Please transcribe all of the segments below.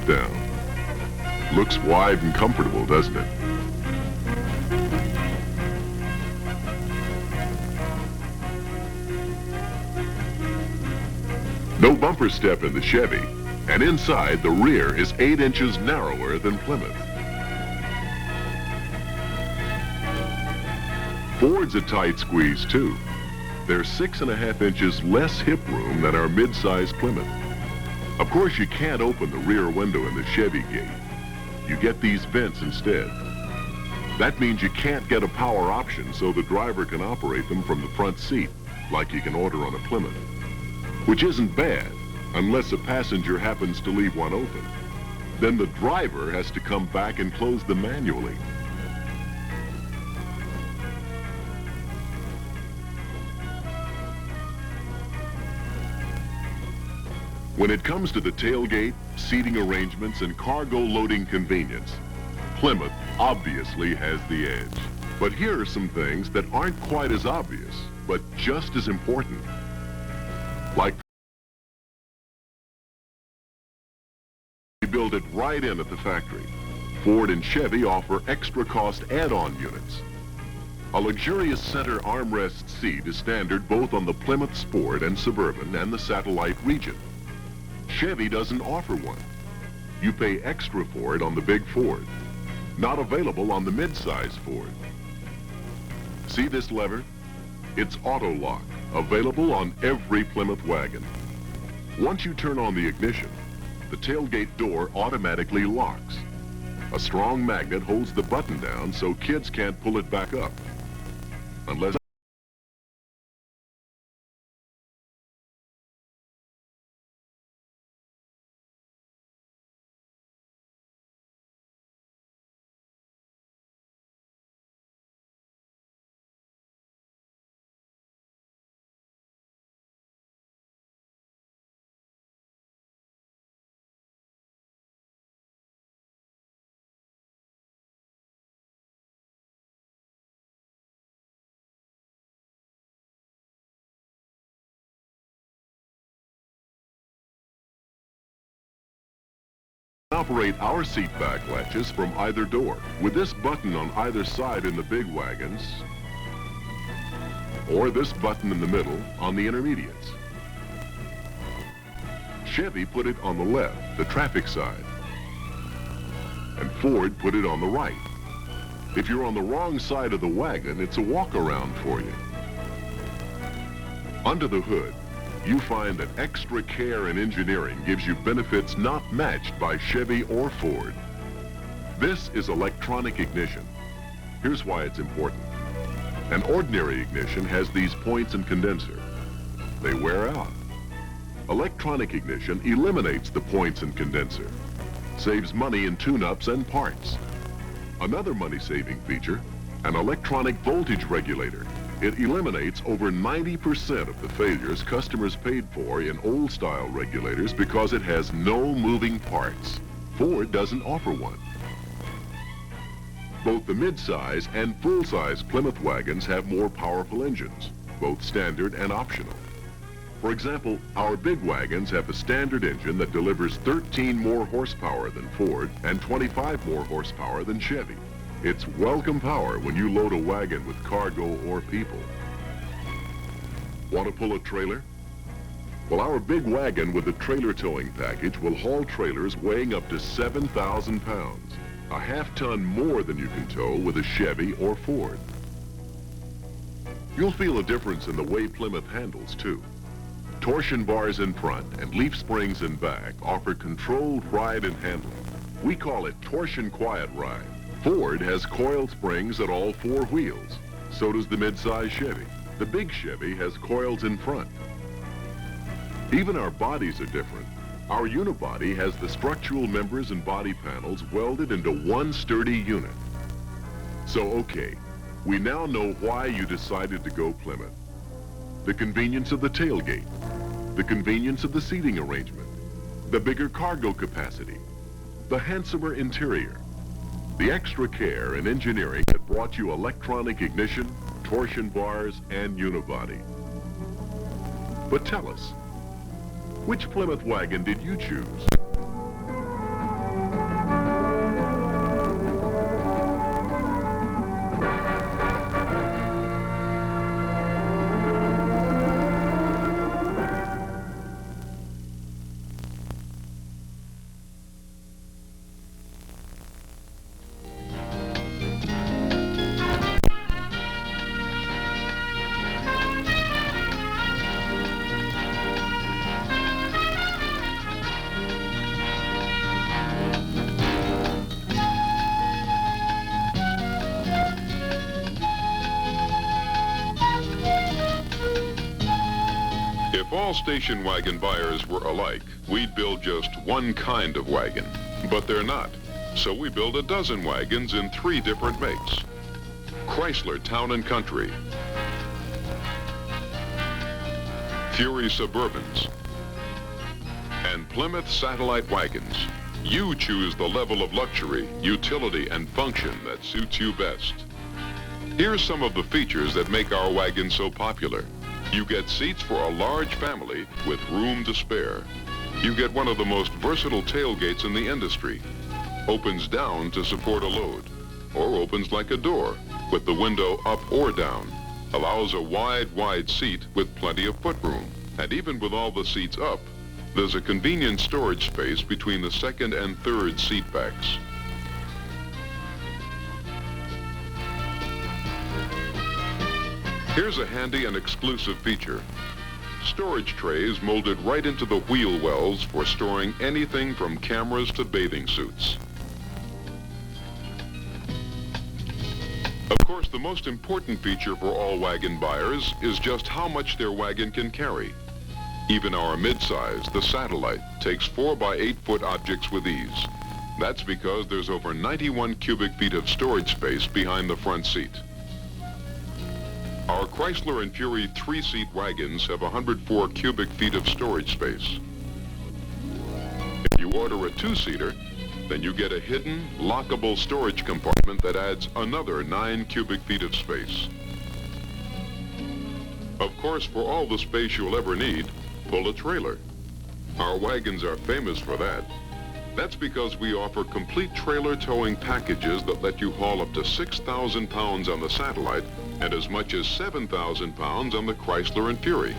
down. Looks wide and comfortable, doesn't it? No bumper step in the Chevy, and inside the rear is 8 inches narrower than Plymouth. Ford's a tight squeeze too. There's 6.5 inches less hip room than our mid-size Plymouth. Of course, you can't open the rear window in the Chevy gate. You get these vents instead. That means you can't get a power option so the driver can operate them from the front seat, like you can order on a Plymouth. Which isn't bad, unless a passenger happens to leave one open. Then the driver has to come back and close them manually. When it comes to the tailgate, seating arrangements, and cargo loading convenience, Plymouth obviously has the edge. But here are some things that aren't quite as obvious, but just as important. Like, we build it right in at the factory. Ford and Chevy offer extra cost add-on units. A luxurious center armrest seat is standard both on the Plymouth Sport and Suburban and the Satellite region. Chevy doesn't offer one. You pay extra for it on the big Ford. Not available on the mid-size Ford. See this lever? It's auto lock, available on every Plymouth wagon. Once you turn on the ignition, the tailgate door automatically locks. A strong magnet holds the button down so kids can't pull it back up. Unless operate our seat back latches from either door with this button on either side in the big wagons or this button in the middle on the intermediates. Chevy put it on the left, the traffic side, and Ford put it on the right. If you're on the wrong side of the wagon, it's a walk around for you. Under the hood, you find that extra care and engineering gives you benefits not matched by Chevy or Ford. This is electronic ignition. Here's why it's important. An ordinary ignition has these points and condenser. They wear out. Electronic ignition eliminates the points and condenser, saves money in tune-ups and parts. Another money-saving feature, an electronic voltage regulator. It eliminates over 90% of the failures customers paid for in old-style regulators because it has no moving parts. Ford doesn't offer one. Both the mid-size and full-size Plymouth wagons have more powerful engines, both standard and optional. For example, our big wagons have a standard engine that delivers 13 more horsepower than Ford and 25 more horsepower than Chevy. It's welcome power when you load a wagon with cargo or people. Want to pull a trailer? Well, our big wagon with the trailer towing package will haul trailers weighing up to 7,000 pounds, a half-ton more than you can tow with a Chevy or Ford. You'll feel a difference in the way Plymouth handles, too. Torsion bars in front and leaf springs in back offer controlled ride and handling. We call it torsion quiet ride. Ford has coiled springs at all 4 wheels. So does the mid-size Chevy. The big Chevy has coils in front. Even our bodies are different. Our unibody has the structural members and body panels welded into one sturdy unit. So, okay, we now know why you decided to go Plymouth. The convenience of the tailgate, the convenience of the seating arrangement, the bigger cargo capacity, the handsomer interior, the extra care and engineering that brought you electronic ignition, torsion bars, and unibody. But tell us, which Plymouth wagon did you choose? all station wagon buyers were alike, we'd build just one kind of wagon. But they're not. So we build a dozen wagons in 3 different makes. Chrysler Town & Country, Fury Suburbans, and Plymouth Satellite Wagons. You choose the level of luxury, utility, and function that suits you best. Here's some of the features that make our wagons so popular. You get seats for a large family with room to spare. You get one of the most versatile tailgates in the industry. Opens down to support a load, or opens like a door with the window up or down. Allows a wide seat with plenty of footroom. And even with all the seats up, there's a convenient storage space between the second and third seat backs. Here's a handy and exclusive feature. Storage trays molded right into the wheel wells for storing anything from cameras to bathing suits. Of course, the most important feature for all wagon buyers is just how much their wagon can carry. Even our midsize, the Satellite, takes 4 by 8 foot objects with ease. That's because there's over 91 cubic feet of storage space behind the front seat. Our Chrysler and Fury 3-seat wagons have 104 cubic feet of storage space. If you order a 2-seater, then you get a hidden, lockable storage compartment that adds another 9 cubic feet of space. Of course, for all the space you'll ever need, pull a trailer. Our wagons are famous for that. That's because we offer complete trailer towing packages that let you haul up to 6,000 pounds on the Satellite and as much as 7,000 pounds on the Chrysler and Fury.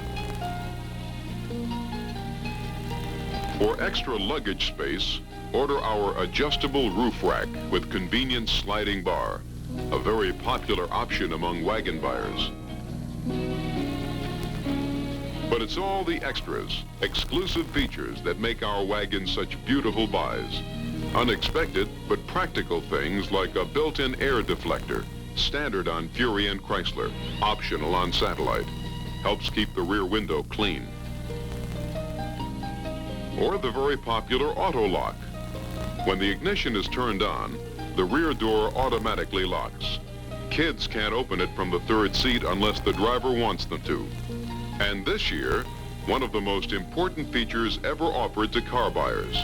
For extra luggage space, order our adjustable roof rack with convenient sliding bar, a very popular option among wagon buyers. But it's all the extras, exclusive features that make our wagons such beautiful buys. Unexpected but practical things like a built-in air deflector, standard on Fury and Chrysler, optional on Satellite. Helps keep the rear window clean. Or the very popular auto lock. When the ignition is turned on, the rear door automatically locks. Kids can't open it from the third seat unless the driver wants them to. And this year, one of the most important features ever offered to car buyers.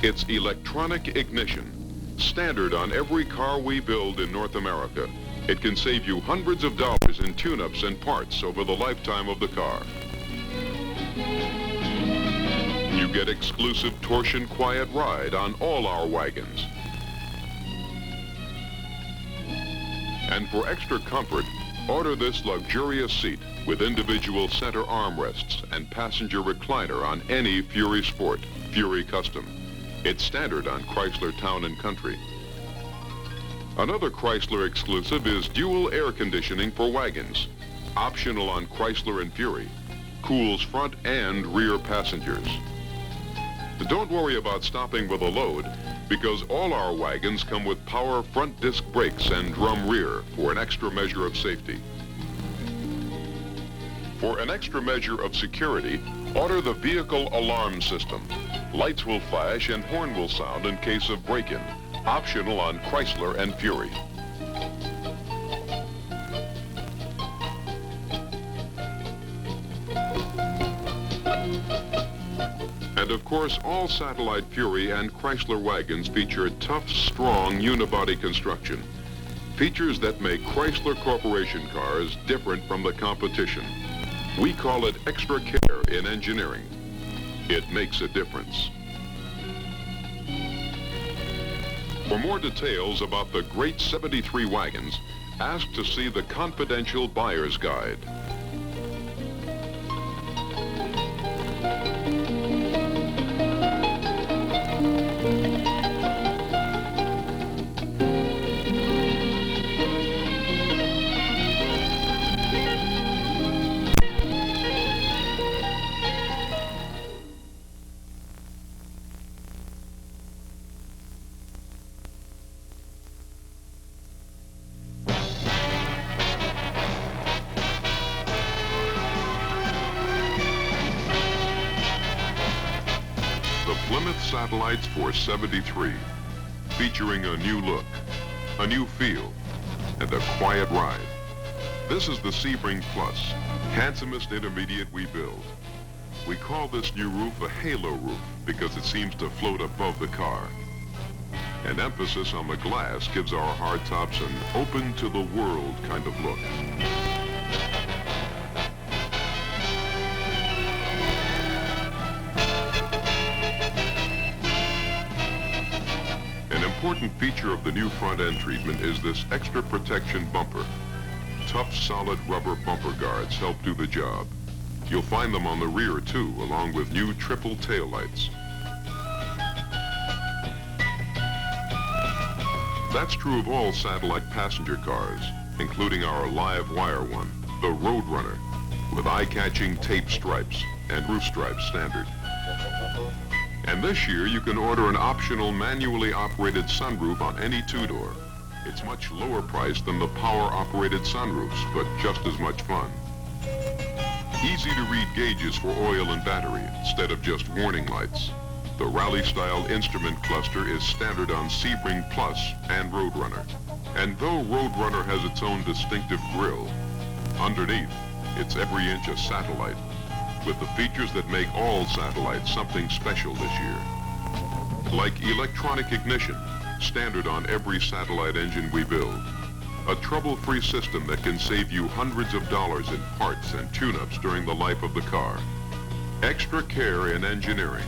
It's electronic ignition, standard on every car we build in North America. It can save you hundreds of dollars in tune-ups and parts over the lifetime of the car. You get exclusive torsion quiet ride on all our wagons. And for extra comfort, order this luxurious seat with individual center armrests and passenger recliner on any Fury Sport, Fury Custom. It's standard on Chrysler Town & Country. Another Chrysler exclusive is dual air conditioning for wagons, optional on Chrysler and Fury. Cools front and rear passengers. Don't worry about stopping with a load, because all our wagons come with power front disc brakes and drum rear for an extra measure of safety. For an extra measure of security, order the vehicle alarm system. Lights will flash and horn will sound in case of break-in, optional on Chrysler and Fury. And of course, all Satellite Fury and Chrysler wagons feature tough, strong unibody construction. Features that make Chrysler Corporation cars different from the competition. We call it extra care in engineering. It makes a difference. For more details about the great 73 wagons, ask to see the confidential buyer's guide. satellites for 73, featuring a new look, a new feel, and a quiet ride. This is the Sebring Plus, handsomest intermediate we build. We call this new roof a halo roof because it seems to float above the car. An emphasis on the glass gives our hardtops an open-to-the-world kind of look. An important feature of the new front-end treatment is this extra protection bumper. Tough, solid rubber bumper guards help do the job. You'll find them on the rear, too, along with new triple taillights. That's true of all satellite passenger cars, including our live wire one, the Roadrunner, with eye-catching tape stripes and roof stripes standard. And this year, you can order an optional manually operated sunroof on any two-door. It's much lower priced than the power-operated sunroofs, but just as much fun. Easy to read gauges for oil and battery instead of just warning lights. The Rally-style instrument cluster is standard on Sebring Plus and Roadrunner. And though Roadrunner has its own distinctive grille, underneath, it's every inch a satellite, with the features that make all satellites something special this year. Like electronic ignition, standard on every satellite engine we build. A trouble-free system that can save you hundreds of dollars in parts and tune-ups during the life of the car. Extra care in engineering.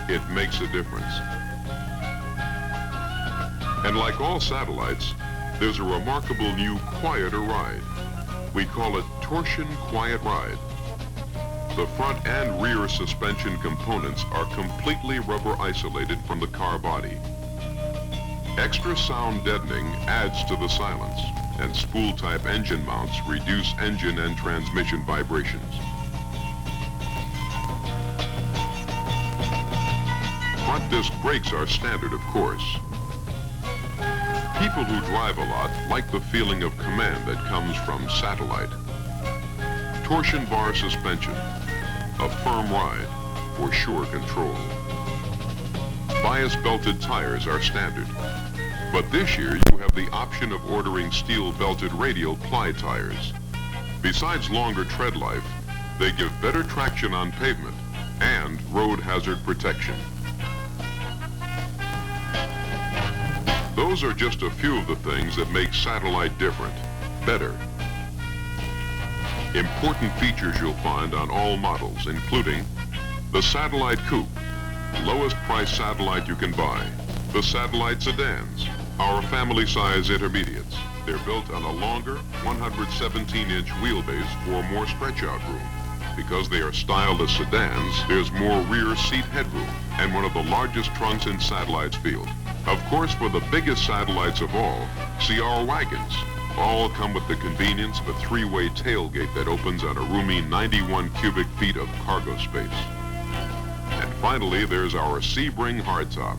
It makes a difference. And like all satellites, there's a remarkable new quieter ride. We call it Torsion Quiet Ride. The front and rear suspension components are completely rubber isolated from the car body. Extra sound deadening adds to the silence, and spool-type engine mounts reduce engine and transmission vibrations. Front disc brakes are standard, of course. People who drive a lot like the feeling of command that comes from satellite. Torsion bar suspension, a firm ride for sure control. Bias belted tires are standard. But this year, you have the option of ordering steel-belted radial ply tires. Besides longer tread life, they give better traction on pavement and road hazard protection. Those are just a few of the things that make satellite different, better. Important features you'll find on all models, including the Satellite Coupe, lowest price satellite you can buy, the Satellite Sedans, our family-size intermediates. They're built on a longer 117-inch wheelbase for more stretch-out room. Because they are styled as sedans, there's more rear seat headroom and one of the largest trunks in satellites field. Of course, for the biggest satellites of all, see our wagons. All come with the convenience of a three-way tailgate that opens on a roomy 91 cubic feet of cargo space. And finally, there's our Sebring hardtop.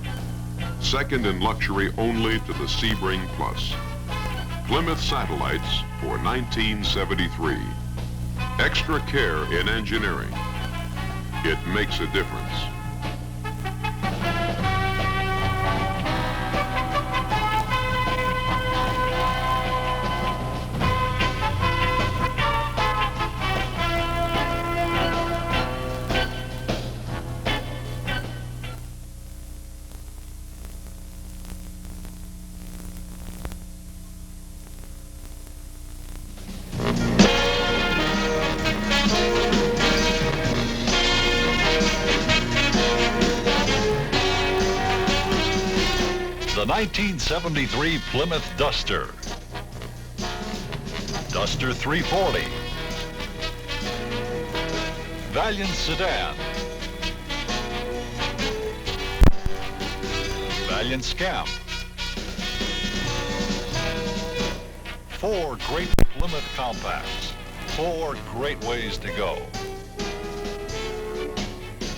Second in luxury only to the Sebring Plus. Plymouth Satellites for 1973. Extra care in engineering. It makes a difference. The 1973 Plymouth Duster. Duster 340. Valiant Sedan. Valiant Scamp. 4 great Plymouth compacts. 4 great ways to go.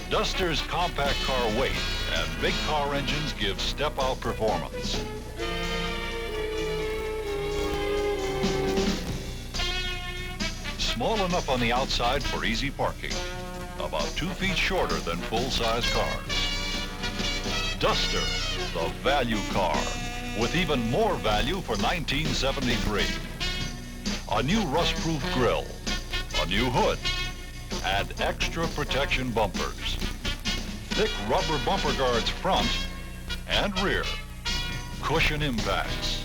Duster's compact car weight and big car engines give step-out performance. Small enough on the outside for easy parking. About 2 feet shorter than full-size cars. Duster, the value car, with even more value for 1973. A new rust-proof grille, a new hood, and extra protection bumpers. Thick rubber bumper guards front and rear. Cushion impacts.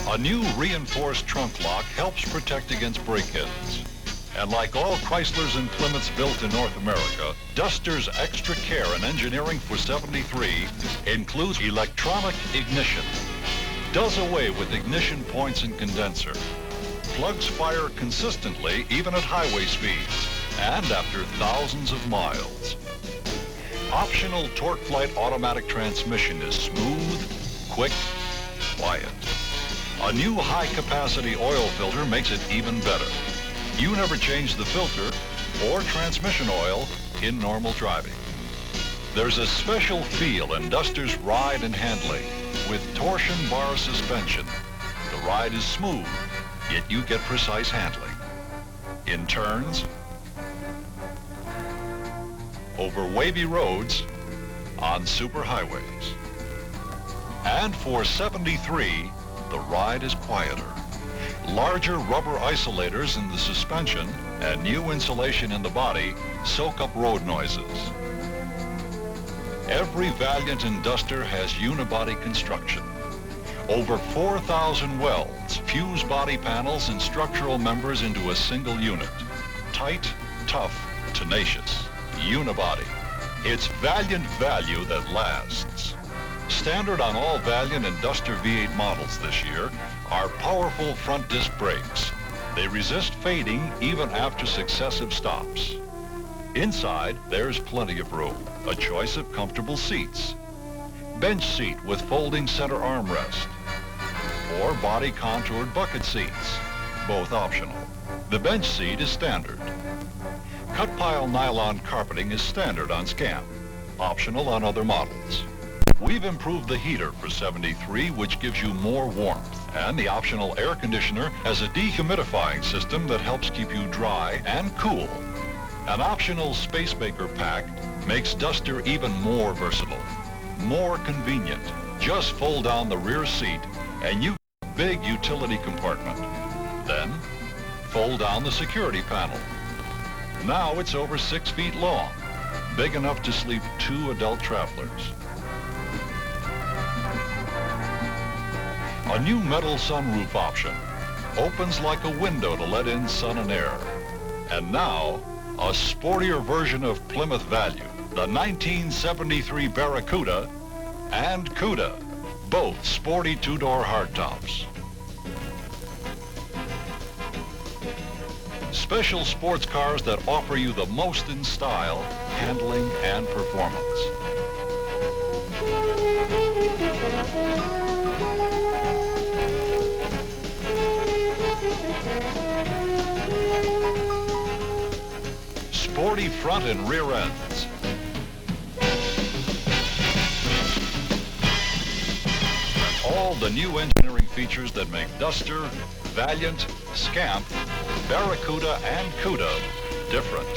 A new reinforced trunk lock helps protect against break-ins. And like all Chryslers and Plymouths built in North America, Duster's extra care and engineering for 73 includes electronic ignition, does away with ignition points and condenser, plugs fire consistently even at highway speeds and after thousands of miles. Optional TorqueFlite automatic transmission is smooth, quick, quiet. A new high-capacity oil filter makes it even better. You never change the filter or transmission oil in normal driving. There's a special feel in Duster's ride and handling with torsion bar suspension. The ride is smooth, yet you get precise handling. In turns, over wavy roads, on superhighways. And for 73, the ride is quieter. Larger rubber isolators in the suspension and new insulation in the body soak up road noises. Every Valiant and Duster has unibody construction. Over 4,000 welds fuse body panels and structural members into a single unit. Tight, tough, tenacious. Unibody. It's Valiant value that lasts. Standard on all Valiant and Duster V8 models this year are powerful front disc brakes. They resist fading even after successive stops. Inside, there's plenty of room, a choice of comfortable seats. Bench seat with folding center armrest, or body contoured bucket seats, both optional. The bench seat is standard. Cut pile nylon carpeting is standard on Scamp, optional on other models. We've improved the heater for 73, which gives you more warmth, and the optional air conditioner has a dehumidifying system that helps keep you dry and cool. An optional space maker pack makes Duster even more versatile, more convenient. Just fold down the rear seat and you get a big utility compartment. Then, fold down the security panel. Now it's over 6 feet long, big enough to sleep 2 adult travelers. A new metal sunroof option opens like a window to let in sun and air. And now, a sportier version of Plymouth Value, the 1973 Barracuda and Cuda, both sporty 2-door hardtops. Special sports cars that offer you the most in style, handling, and performance. Sporty front and rear ends. And all the new engineering features that make Duster, Valiant, Scamp, Barracuda, and Cuda different.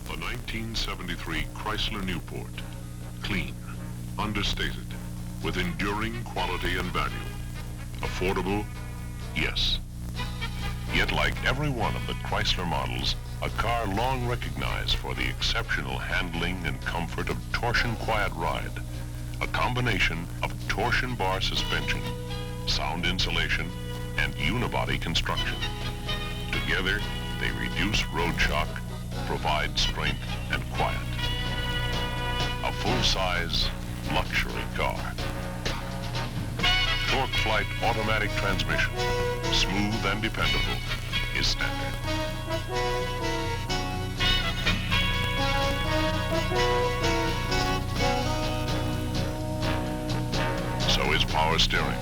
The 1973 Chrysler Newport. Clean, understated, with enduring quality and value. Affordable? Yes. Yet like every one of the Chrysler models, a car long recognized for the exceptional handling and comfort of Torsion Quiet Ride. A combination of torsion bar suspension, sound insulation, and unibody construction. Together, they reduce road shock, provide strength and quiet. A full-size luxury car. Torque Flight automatic transmission, smooth and dependable, is standard. So is power steering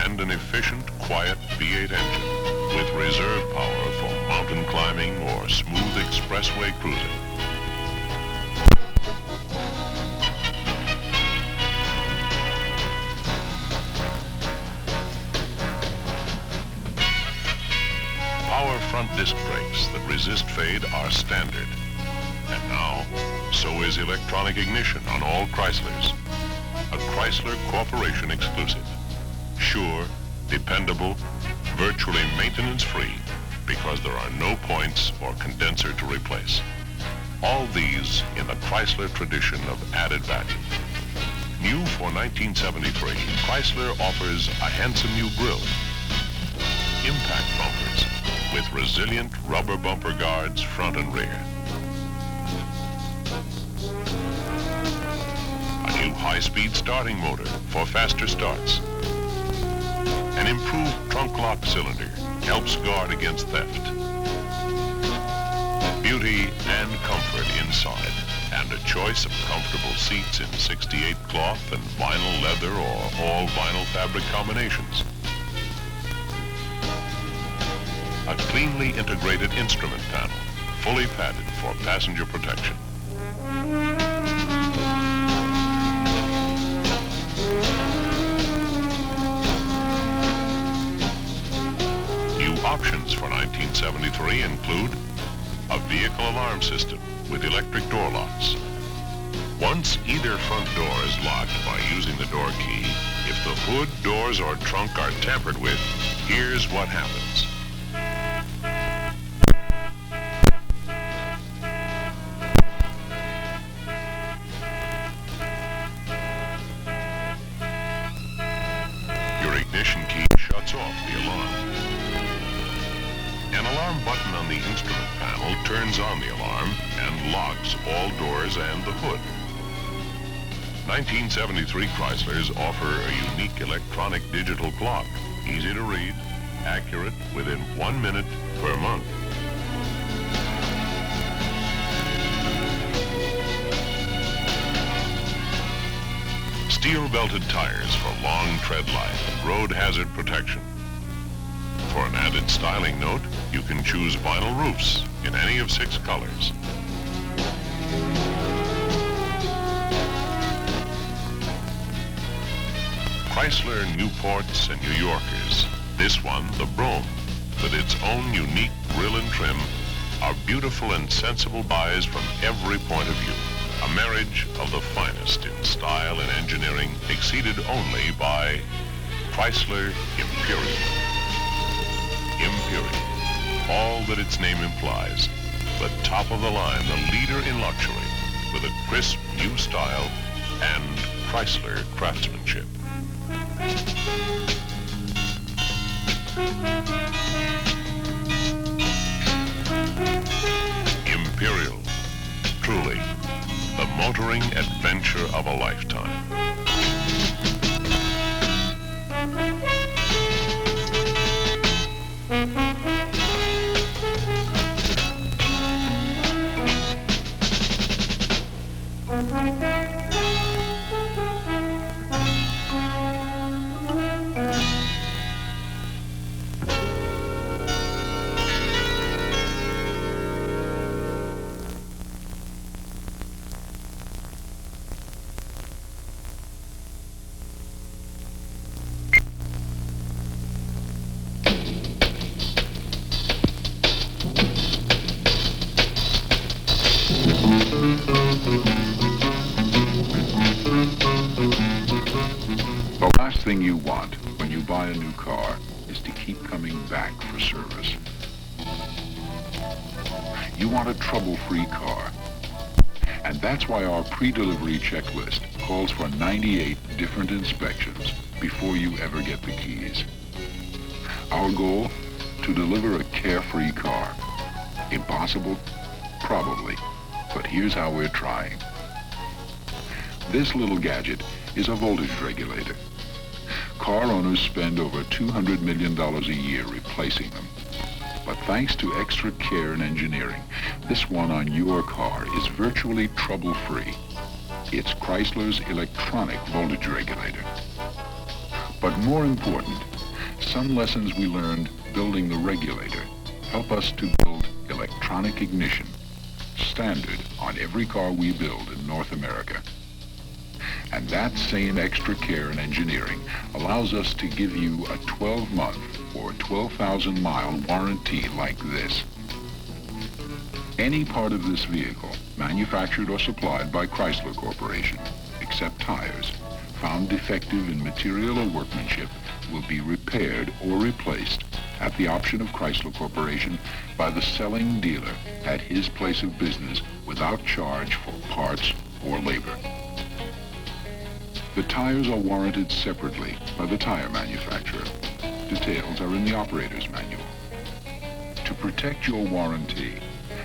and an efficient, quiet V8 engine with reserve power for mountain climbing or smooth expressway cruising. Power front disc brakes that resist fade are standard. And now, so is electronic ignition on all Chryslers. A Chrysler Corporation exclusive. Sure, dependable, virtually maintenance-free, because there are no points or condenser to replace. All these in the Chrysler tradition of added value. New for 1973, Chrysler offers a handsome new grille, impact bumpers with resilient rubber bumper guards front and rear, a new high-speed starting motor for faster starts. An improved trunk lock cylinder helps guard against theft. Beauty and comfort inside, and a choice of comfortable seats in 68 cloth and vinyl leather or all vinyl fabric combinations. A cleanly integrated instrument panel, fully padded for passenger protection. Options for 1973 include a vehicle alarm system with electric door locks. Once either front door is locked by using the door key, if the hood, doors, or trunk are tampered with, here's what happens. Your ignition key shuts off the alarm. An alarm button on the instrument panel turns on the alarm and locks all doors and the hood. 1973 Chryslers offer a unique electronic digital clock, easy to read, accurate, within 1 minute per month. Steel-belted tires for long tread life and road hazard protection. For an added styling note, you can choose vinyl roofs in any of 6 colors. Chrysler Newports and New Yorkers, this one, the Brougham, with its own unique grille and trim, are beautiful and sensible buys from every point of view. A marriage of the finest in style and engineering, exceeded only by Chrysler Imperial. Imperial, all that its name implies. The top of the line, the leader in luxury, with a crisp new style and Chrysler craftsmanship. Imperial, truly, the motoring adventure of a lifetime. The last thing you want when you buy a new car is to keep coming back for service. You want a trouble-free car. And that's why our pre-delivery checklist calls for 98 different inspections before you ever get the keys. Our goal? To deliver a carefree car. Impossible? Probably. But here's how we're trying. This little gadget is a voltage regulator. Car owners spend over $200 million a year replacing them. But thanks to extra care and engineering, this one on your car is virtually trouble-free. It's Chrysler's electronic voltage regulator. But more important, some lessons we learned building the regulator help us to build electronic ignition, standard on every car we build in North America. And that same extra care and engineering allows us to give you a 12-month or 12,000-mile warranty like this. Any part of this vehicle, manufactured or supplied by Chrysler Corporation, except tires, found defective in material or workmanship, will be repaired or replaced at the option of Chrysler Corporation by the selling dealer at his place of business without charge for parts or labor. The tires are warranted separately by the tire manufacturer. Details are in the operator's manual. To protect your warranty,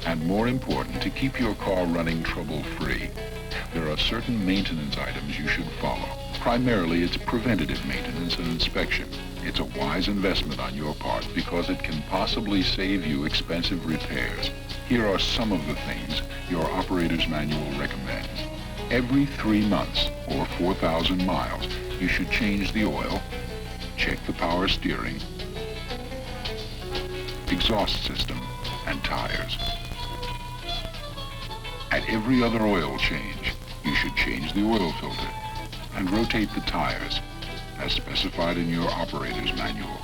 and more important, to keep your car running trouble-free, there are certain maintenance items you should follow. Primarily, it's preventative maintenance and inspection. It's a wise investment on your part because it can possibly save you expensive repairs. Here are some of the things your operator's manual recommends. Every 3 months or 4,000 miles, you should change the oil, check the power steering, exhaust system, and tires. At every other oil change, you should change the oil filter and rotate the tires as specified in your operator's manual.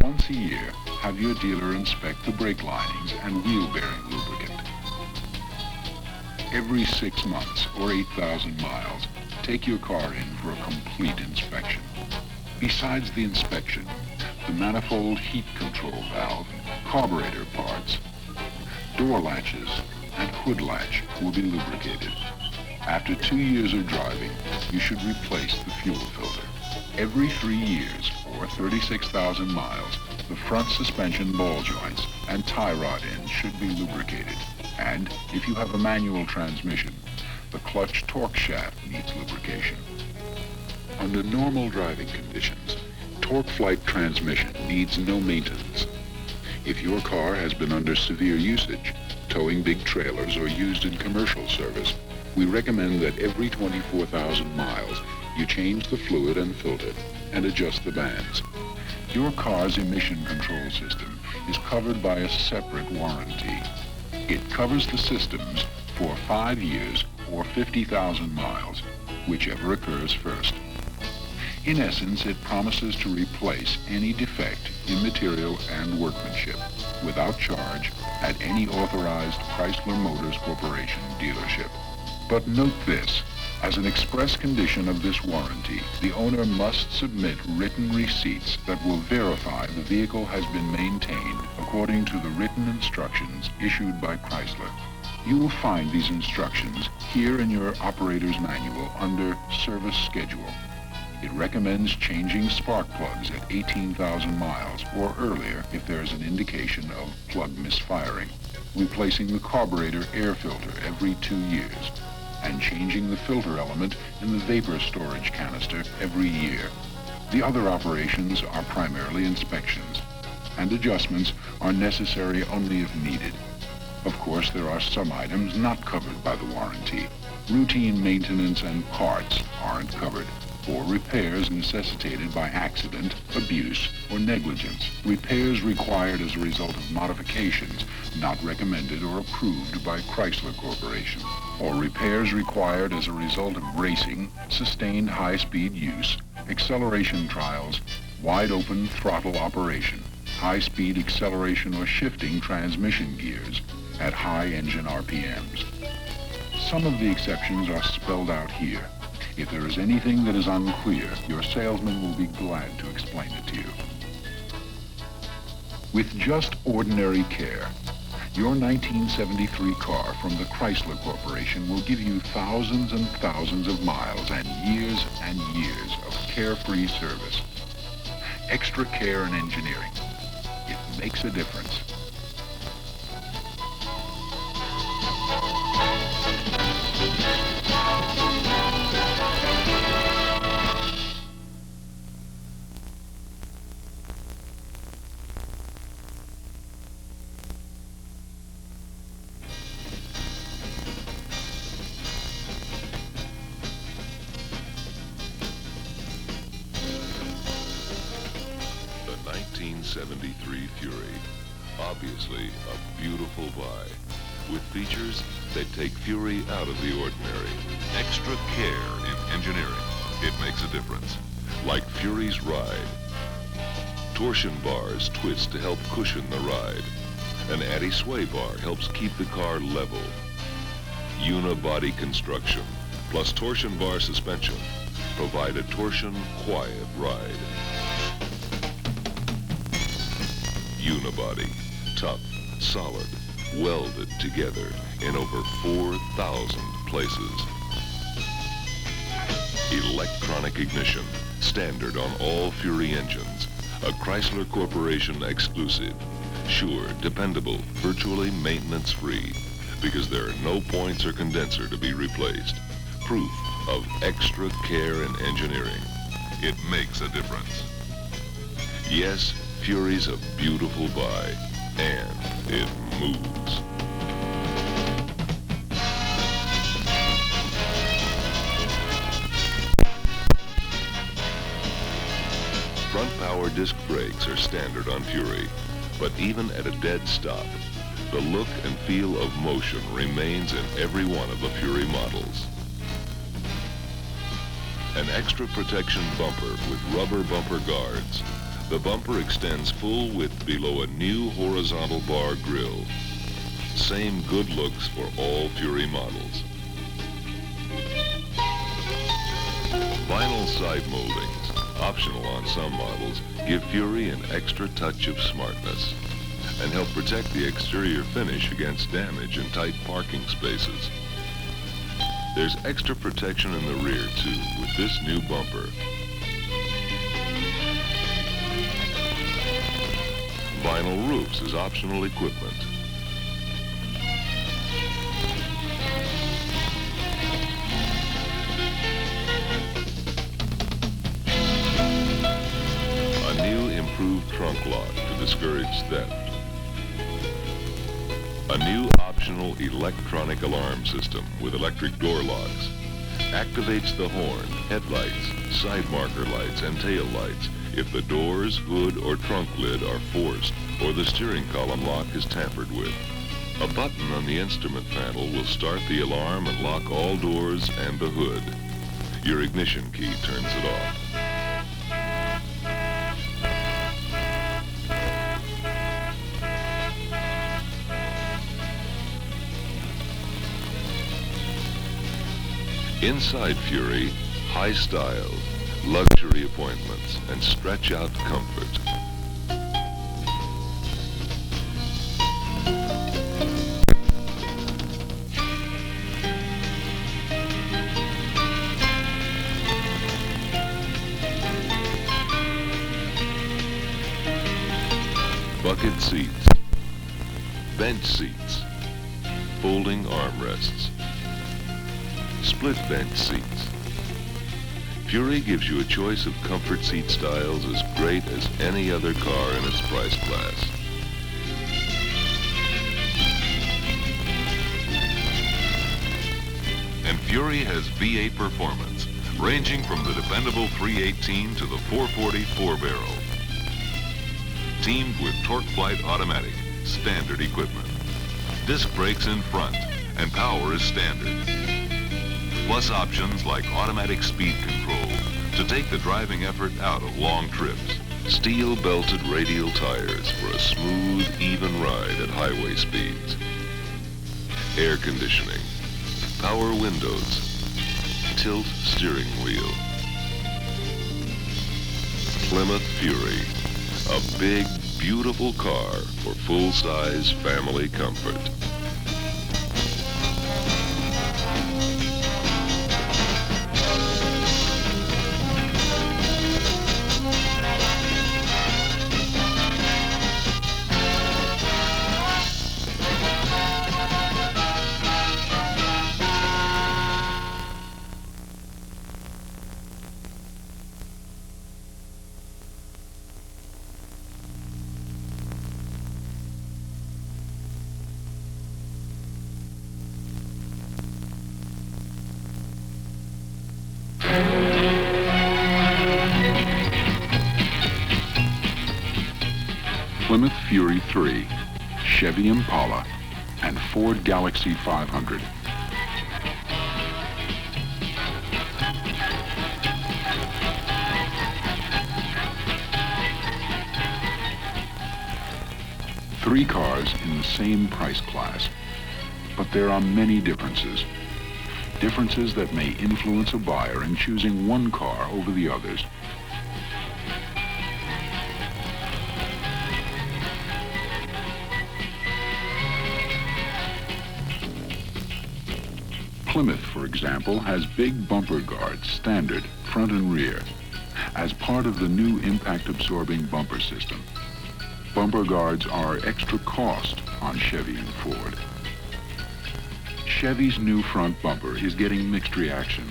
Once a year, have your dealer inspect the brake linings and wheel bearing lubricant. Every 6 months or 8,000 miles, take your car in for a complete inspection. Besides the inspection, the manifold heat control valve, carburetor parts, door latches, and hood latch will be lubricated. After 2 years of driving, you should replace the fuel filter. Every 3 years, or 36,000 miles, the front suspension ball joints and tie rod ends should be lubricated. And if you have a manual transmission, the clutch torque shaft needs lubrication. Under normal driving conditions, torque flight transmission needs no maintenance. If your car has been under severe usage, towing big trailers or used in commercial service, we recommend that every 24,000 miles you change the fluid and filter and adjust the bands. Your car's emission control system is covered by a separate warranty. It covers the systems for 5 years or 50,000 miles, whichever occurs first. In essence, it promises to replace any defect in material and workmanship without charge at any authorized Chrysler Motors Corporation dealership. But note this, as an express condition of this warranty, the owner must submit written receipts that will verify the vehicle has been maintained according to the written instructions issued by Chrysler. You will find these instructions here in your operator's manual under Service Schedule. It recommends changing spark plugs at 18,000 miles or earlier if there is an indication of plug misfiring, replacing the carburetor air filter every 2 years, and changing the filter element in the vapor storage canister every year. The other operations are primarily inspections, and adjustments are necessary only if needed. Of course, there are some items not covered by the warranty. Routine maintenance and parts aren't covered, or repairs necessitated by accident, abuse, or negligence. Repairs required as a result of modifications not recommended or approved by Chrysler Corporation, or repairs required as a result of racing, sustained high-speed use, acceleration trials, wide-open throttle operation, high-speed acceleration or shifting transmission gears at high engine RPMs. Some of the exceptions are spelled out here. If there is anything that is unclear, your salesman will be glad to explain it to you. With just ordinary care, your 1973 car from the Chrysler Corporation will give you thousands and thousands of miles and years of carefree service. Extra care and engineering. It makes a difference. 1973 Fury. Obviously a beautiful buy, with features that take Fury out of the ordinary. Extra care in engineering. It makes a difference. Like Fury's ride. Torsion bars twist to help cushion the ride. An anti-sway bar helps keep the car level. Unibody construction plus torsion bar suspension provide a torsion quiet ride. Unibody, tough, solid, welded together in over 4,000 places. Electronic ignition, standard on all Fury engines. A Chrysler Corporation exclusive. Sure, dependable, virtually maintenance-free, because there are no points or condenser to be replaced. Proof of extra care in engineering. It makes a difference. Yes, Fury's a beautiful buy, and it moves. Front power disc brakes are standard on Fury, but even at a dead stop, the look and feel of motion remains in every one of the Fury models. An extra protection bumper with rubber bumper guards. The bumper extends full width below a new horizontal bar grille. Same good looks for all Fury models. Vinyl side moldings, optional on some models, give Fury an extra touch of smartness and help protect the exterior finish against damage in tight parking spaces. There's extra protection in the rear, too, with this new bumper. Vinyl roofs as optional equipment. A new improved trunk lock to discourage theft. A new optional electronic alarm system with electric door locks. Activates the horn, headlights, side marker lights, and tail lights if the doors, hood, or trunk lid are forced or the steering column lock is tampered with. A button on the instrument panel will start the alarm and lock all doors and the hood. Your ignition key turns it off. Inside Fury, high style, luxury appointments, and stretch-out comfort. Bucket seats, bench seats, folding armrests, split bench seats. Fury gives you a choice of comfort seat styles as great as any other car in its price class. And Fury has V8 performance, ranging from the dependable 318 to the 440 4-barrel. Teamed with Torque Flight Automatic, standard equipment. Disc brakes in front, and power is standard. Plus options like automatic speed control to take the driving effort out of long trips. Steel-belted radial tires for a smooth, even ride at highway speeds. Air conditioning, power windows, tilt steering wheel. Plymouth Fury, a big, beautiful car for full-size family comfort. Plymouth Fury 3, Chevy Impala, and Ford Galaxy 500. Three cars in the same price class, but there are many differences. Differences that may influence a buyer in choosing one car over the others. Plymouth, for example, has big bumper guards, standard, front and rear, as part of the new impact-absorbing bumper system. Bumper guards are extra cost on Chevy and Ford. Chevy's new front bumper is getting mixed reaction.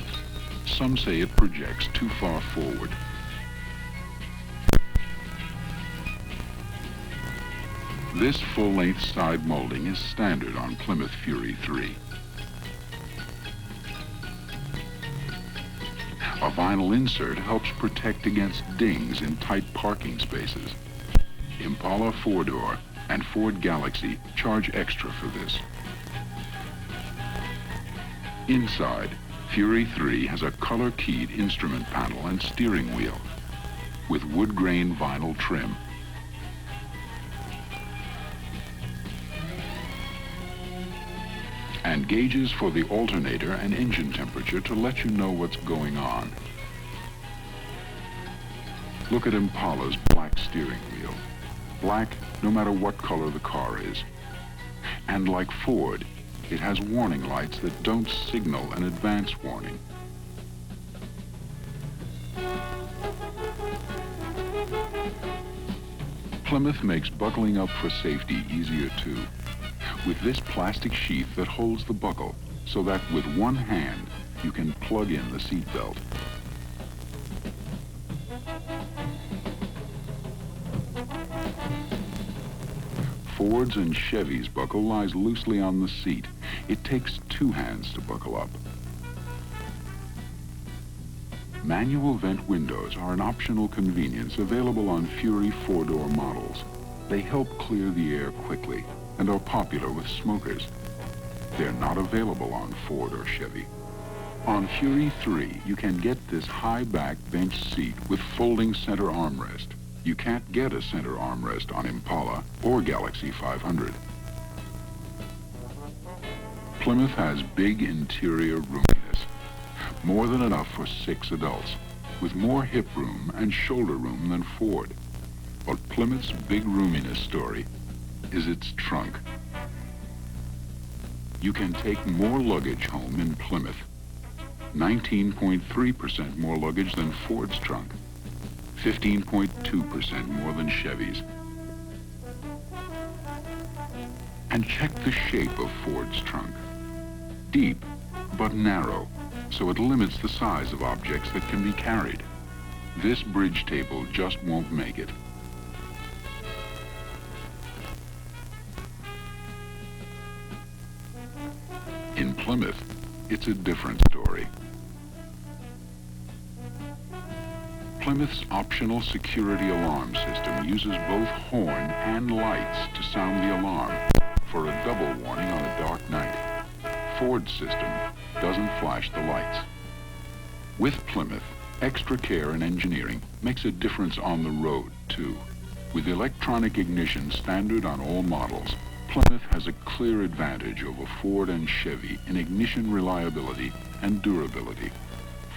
Some say it projects too far forward. This full-length side molding is standard on Plymouth Fury 3. A vinyl insert helps protect against dings in tight parking spaces. Impala 4-door and Ford Galaxy charge extra for this. Inside, Fury 3 has a color-keyed instrument panel and steering wheel with wood-grain vinyl trim. And gauges for the alternator and engine temperature to let you know what's going on. Look at Impala's black steering wheel. Black no matter what color the car is. And like Ford, it has warning lights that don't signal an advance warning. Plymouth makes buckling up for safety easier too, with this plastic sheath that holds the buckle so that with one hand you can plug in the seatbelt. Ford's and Chevy's buckle lies loosely on the seat. It takes two hands to buckle up. Manual vent windows are an optional convenience available on Fury 4-door models. They help clear the air quickly and are popular with smokers. They're not available on Ford or Chevy. On Fury 3, you can get this high-back bench seat with folding center armrest. You can't get a center armrest on Impala or Galaxy 500. Plymouth has big interior roominess, more than enough for 6 adults, with more hip room and shoulder room than Ford. But Plymouth's big roominess story is its trunk. You can take more luggage home in Plymouth, 19.3% more luggage than Ford's trunk, 15.2% more than Chevy's. And check the shape of Ford's trunk. Deep, but narrow, so it limits the size of objects that can be carried. This bridge table just won't make it. In Plymouth, it's a different story. Plymouth's optional security alarm system uses both horn and lights to sound the alarm for a double warning on a dark night. Ford's system doesn't flash the lights. With Plymouth, extra care and engineering makes a difference on the road, too. With electronic ignition standard on all models, Plymouth has a clear advantage over Ford and Chevy in ignition reliability and durability.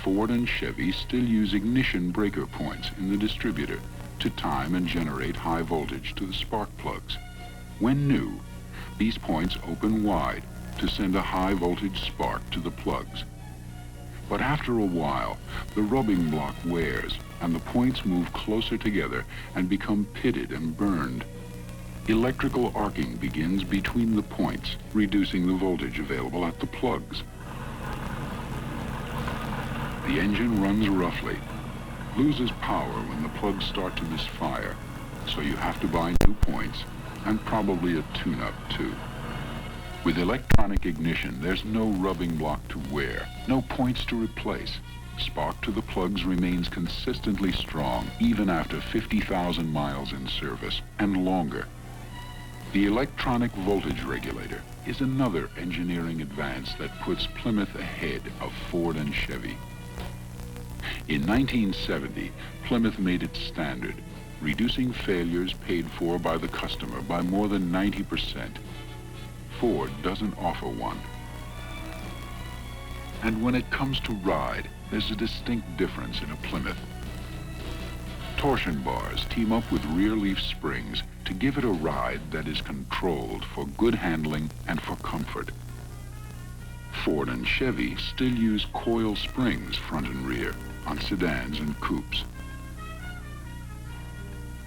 Ford and Chevy still use ignition breaker points in the distributor to time and generate high voltage to the spark plugs. When new, these points open wide to send a high voltage spark to the plugs. But after a while, the rubbing block wears and the points move closer together and become pitted and burned. Electrical arcing begins between the points, reducing the voltage available at the plugs. The engine runs roughly, loses power when the plugs start to misfire, so you have to buy new points and probably a tune-up too. With electronic ignition, there's no rubbing block to wear, no points to replace. Spark to the plugs remains consistently strong even after 50,000 miles in service and longer. The electronic voltage regulator is another engineering advance that puts Plymouth ahead of Ford and Chevy. In 1970, Plymouth made it standard, reducing failures paid for by the customer by more than 90%. Ford doesn't offer one. And when it comes to ride, there's a distinct difference in a Plymouth. Torsion bars team up with rear leaf springs to give it a ride that is controlled for good handling and for comfort. Ford and Chevy still use coil springs front and rear on sedans and coupes.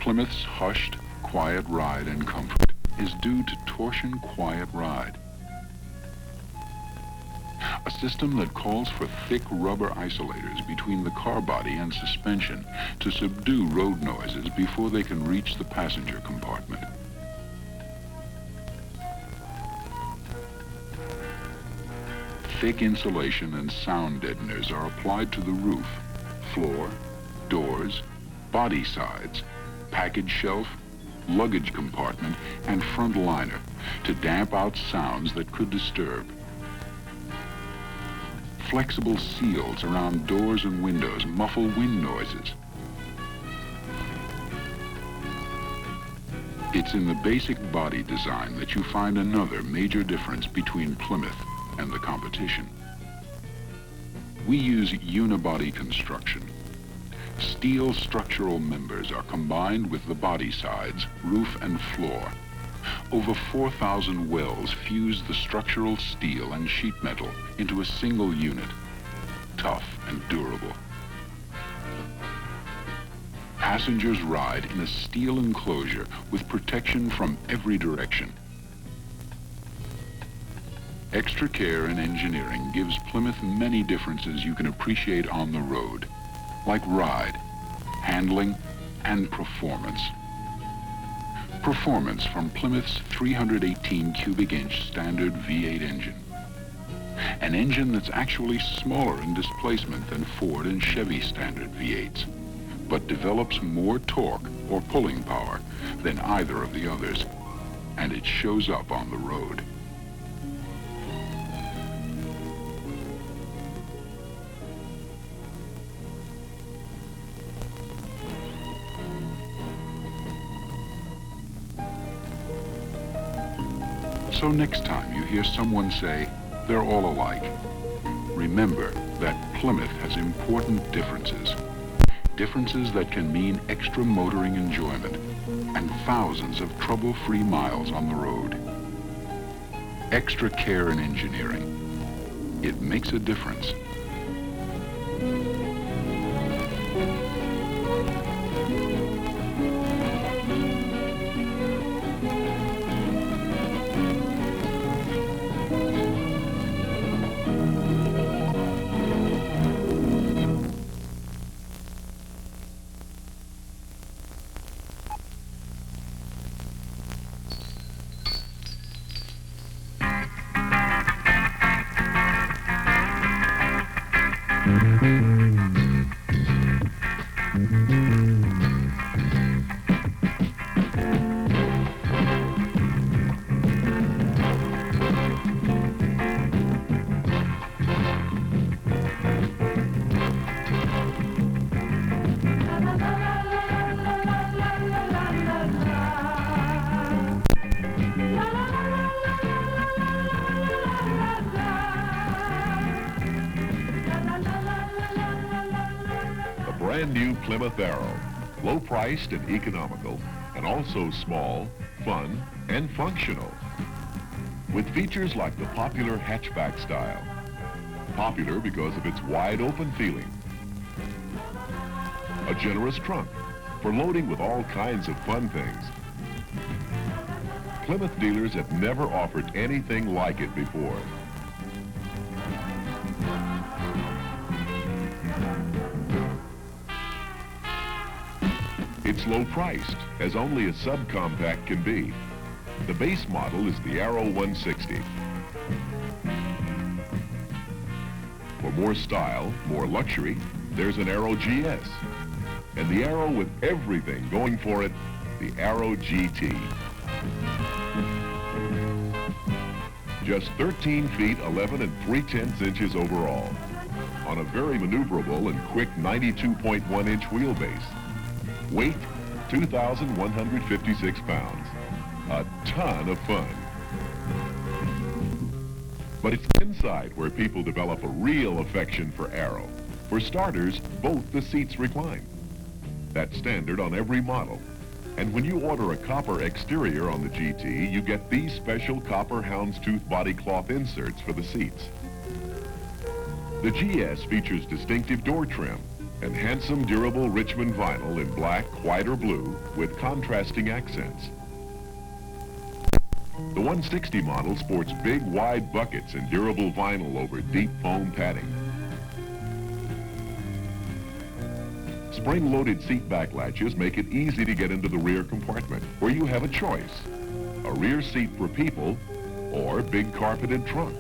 Plymouth's hushed, quiet ride and comfort is due to Torsion Quiet Ride, a system that calls for thick rubber isolators between the car body and suspension to subdue road noises before they can reach the passenger compartment. Thick insulation and sound deadeners are applied to the roof, floor, doors, body sides, package shelf, luggage compartment, and front liner to damp out sounds that could disturb. Flexible seals around doors and windows muffle wind noises. It's in the basic body design that you find another major difference between Plymouth and the competition. We use unibody construction. Steel structural members are combined with the body sides, roof, and floor. Over 4,000 welds fuse the structural steel and sheet metal into a single unit, tough and durable. Passengers ride in a steel enclosure with protection from every direction. Extra care and engineering gives Plymouth many differences you can appreciate on the road, like ride, handling, and performance. Performance from Plymouth's 318 cubic inch standard V8 engine. An engine that's actually smaller in displacement than Ford and Chevy standard V8s, but develops more torque or pulling power than either of the others, and it shows up on the road. So next time you hear someone say, they're all alike, remember that Plymouth has important differences. Differences that can mean extra motoring enjoyment and thousands of trouble-free miles on the road. Extra care and engineering. It makes a difference. Brand new Plymouth Arrow, low-priced and economical, and also small, fun, and functional. With features like the popular hatchback style, popular because of its wide-open feeling, a generous trunk for loading with all kinds of fun things. Plymouth dealers have never offered anything like it before. It's low-priced, as only a subcompact can be. The base model is the Arrow 160. For more style, more luxury, there's an Aero GS. And the Aero with everything going for it, the Aero GT. Just 13 feet, 11 3/10 inches overall. On a very maneuverable and quick 92.1-inch wheelbase. Weight, 2,156 pounds. A ton of fun. But it's inside where people develop a real affection for Aero. For starters, both the seats recline. That's standard on every model. And when you order a copper exterior on the GT, you get these special copper houndstooth body cloth inserts for the seats. The GS features distinctive door trim and handsome durable Richmond vinyl in black, white, or blue with contrasting accents. The 160 model sports big, wide buckets and durable vinyl over deep foam padding. Spring-loaded seat back latches make it easy to get into the rear compartment, where you have a choice: a rear seat for people or big carpeted trunk.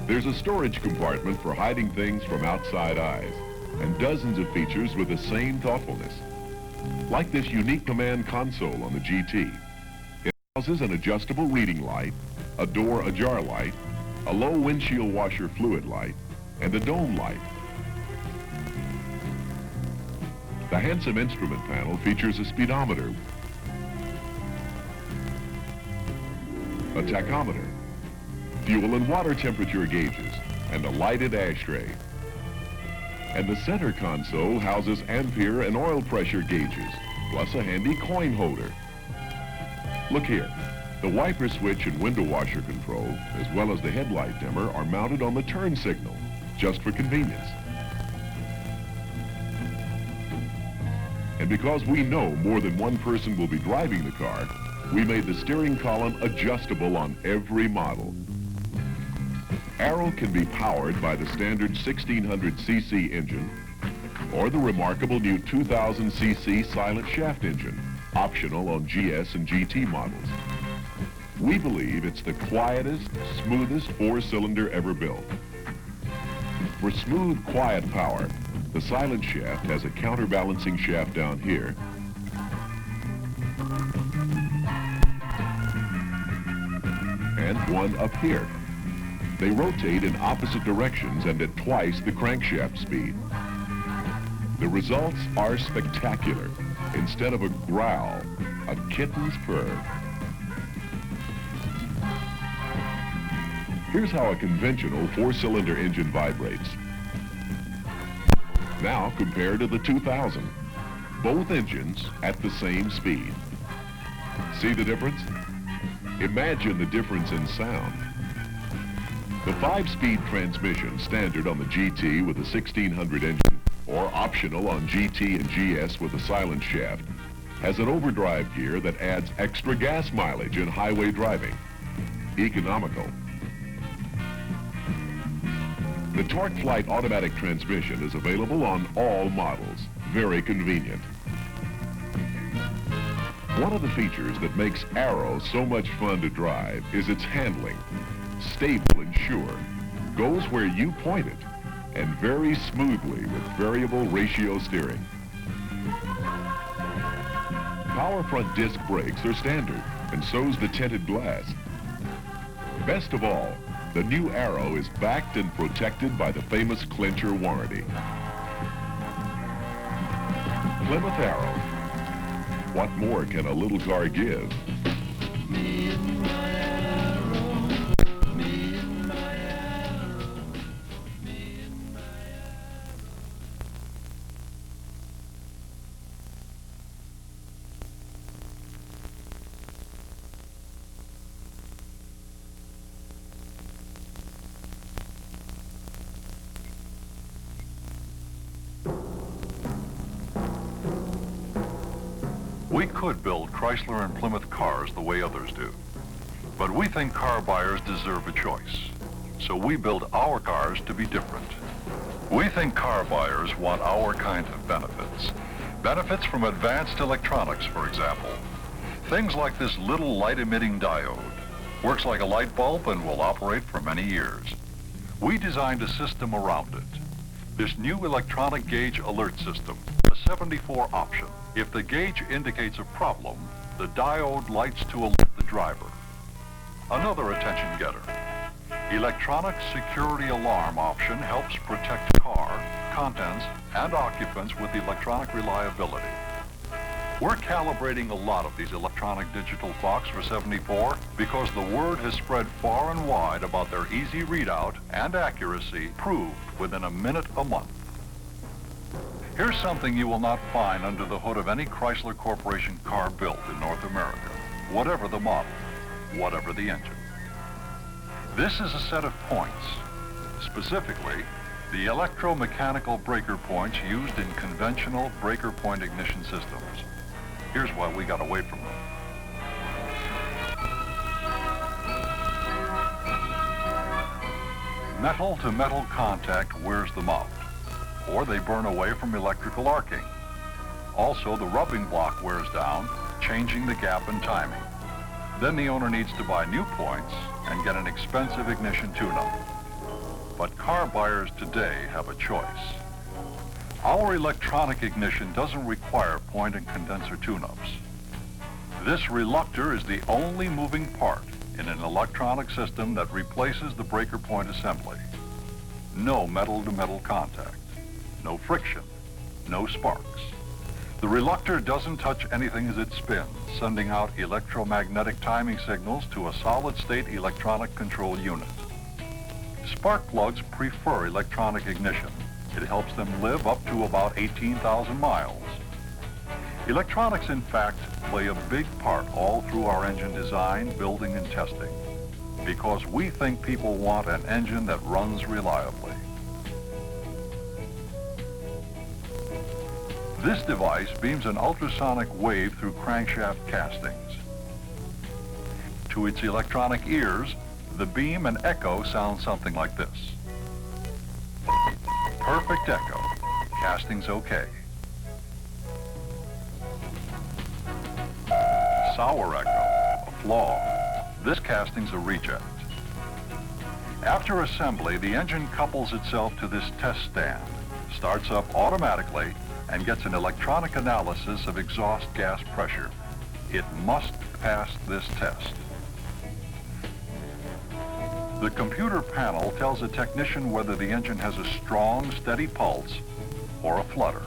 There's a storage compartment for hiding things from outside eyes, and dozens of features with the same thoughtfulness. Like this unique command console on the GT. It houses an adjustable reading light, a door ajar light, a low windshield washer fluid light, and a dome light. The handsome instrument panel features a speedometer, a tachometer, fuel and water temperature gauges, and a lighted ashtray. And the center console houses ampere and oil pressure gauges, plus a handy coin holder. Look here, the wiper switch and window washer control, as well as the headlight dimmer, are mounted on the turn signal, just for convenience. And because we know more than one person will be driving the car, we made the steering column adjustable on every model. Aero can be powered by the standard 1600cc engine or the remarkable new 2000cc silent shaft engine, optional on GS and GT models. We believe it's the quietest, smoothest four-cylinder ever built. For smooth, quiet power, the silent shaft has a counterbalancing shaft down here and one up here. They rotate in opposite directions and at twice the crankshaft speed. The results are spectacular. Instead of a growl, a kitten's purr. Here's how a conventional four-cylinder engine vibrates. Now compare to the 2000. Both engines at the same speed. See the difference? Imagine the difference in sound. The 5-speed transmission, standard on the GT with a 1600 engine, or optional on GT and GS with a silent shaft, has an overdrive gear that adds extra gas mileage in highway driving. Economical. The Torque Flight automatic transmission is available on all models. Very convenient. One of the features that makes Aero so much fun to drive is its handling. Stable and sure, goes where you point it, and very smoothly with variable ratio steering. Power front disc brakes are standard, and so's the tinted glass. Best of all, the new Aero is backed and protected by the famous Clincher warranty. Plymouth Aero. What more can a little car give? We could build Chrysler and Plymouth cars the way others do, but we think car buyers deserve a choice. So we build our cars to be different. We think car buyers want our kind of benefits. Benefits from advanced electronics, for example. Things like this little light-emitting diode. Works like a light bulb and will operate for many years. We designed a system around it. This new electronic gauge alert system, a 74 option. If the gauge indicates a problem, the diode lights to alert the driver. Another attention getter. Electronic security alarm option helps protect car, contents, and occupants with electronic reliability. We're calibrating a lot of these electronic digital clocks for 74 because the word has spread far and wide about their easy readout and accuracy proved within a minute a month. Here's something you will not find under the hood of any Chrysler Corporation car built in North America, whatever the model, whatever the engine. This is a set of points, specifically the electromechanical breaker points used in conventional breaker point ignition systems. Here's why we got away from them. Metal-to-metal contact wears them out, or they burn away from electrical arcing. Also, the rubbing block wears down, changing the gap in timing. Then the owner needs to buy new points and get an expensive ignition tune-up. But car buyers today have a choice. Our electronic ignition doesn't require point and condenser tune-ups. This reluctor is the only moving part in an electronic system that replaces the breaker point assembly. No metal-to-metal contact, no friction, no sparks. The reluctor doesn't touch anything as it spins, sending out electromagnetic timing signals to a solid-state electronic control unit. Spark plugs prefer electronic ignition. It helps them live up to about 18,000 miles. Electronics, in fact, play a big part all through our engine design, building, and testing, because we think people want an engine that runs reliably. This device beams an ultrasonic wave through crankshaft castings. To its electronic ears, the beam and echo sound something like this. Perfect echo. Casting's okay. Sour echo. A flaw. This casting's a reject. After assembly, the engine couples itself to this test stand, starts up automatically, and gets an electronic analysis of exhaust gas pressure. It must pass this test. The computer panel tells a technician whether the engine has a strong, steady pulse or a flutter.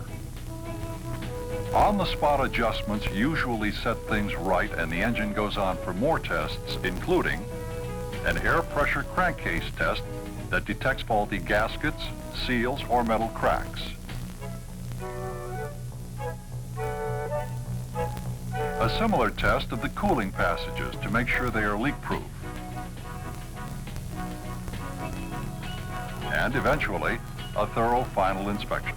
On-the-spot adjustments usually set things right, and the engine goes on for more tests, including an air pressure crankcase test that detects faulty gaskets, seals, or metal cracks. A similar test of the cooling passages to make sure they are leak-proof. And eventually, a thorough final inspection.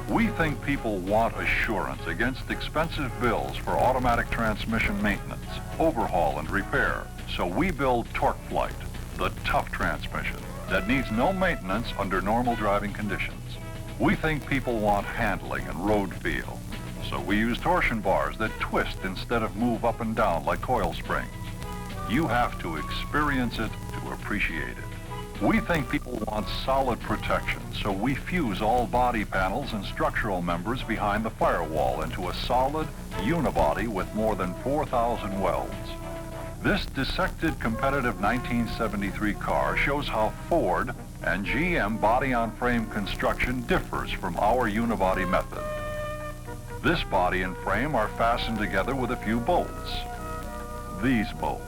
We think people want assurance against expensive bills for automatic transmission maintenance, overhaul, and repair. So we build TorqueFlite, the tough transmission that needs no maintenance under normal driving conditions. We think people want handling and road feel. So we use torsion bars that twist instead of move up and down like coil springs. You have to experience it to appreciate it. We think people want solid protection, so we fuse all body panels and structural members behind the firewall into a solid unibody with more than 4,000 welds. This dissected competitive 1973 car shows how Ford and GM body-on-frame construction differs from our unibody method. This body and frame are fastened together with a few bolts. These bolts.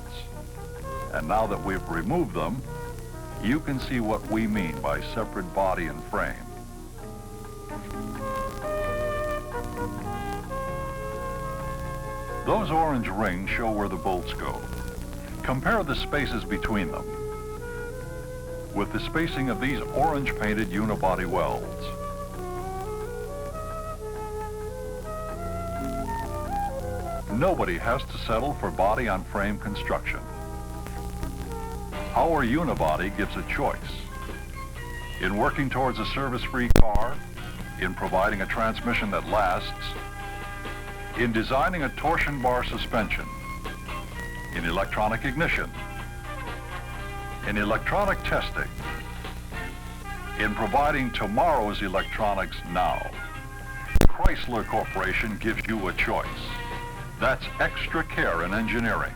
And now that we've removed them, you can see what we mean by separate body and frame. Those orange rings show where the bolts go. Compare the spaces between them with the spacing of these orange-painted unibody welds. Nobody has to settle for body-on-frame construction. Our unibody gives a choice. In working towards a service-free car, in providing a transmission that lasts, in designing a torsion bar suspension, in electronic ignition, in electronic testing, in providing tomorrow's electronics now. Chrysler Corporation gives you a choice. That's extra care in engineering.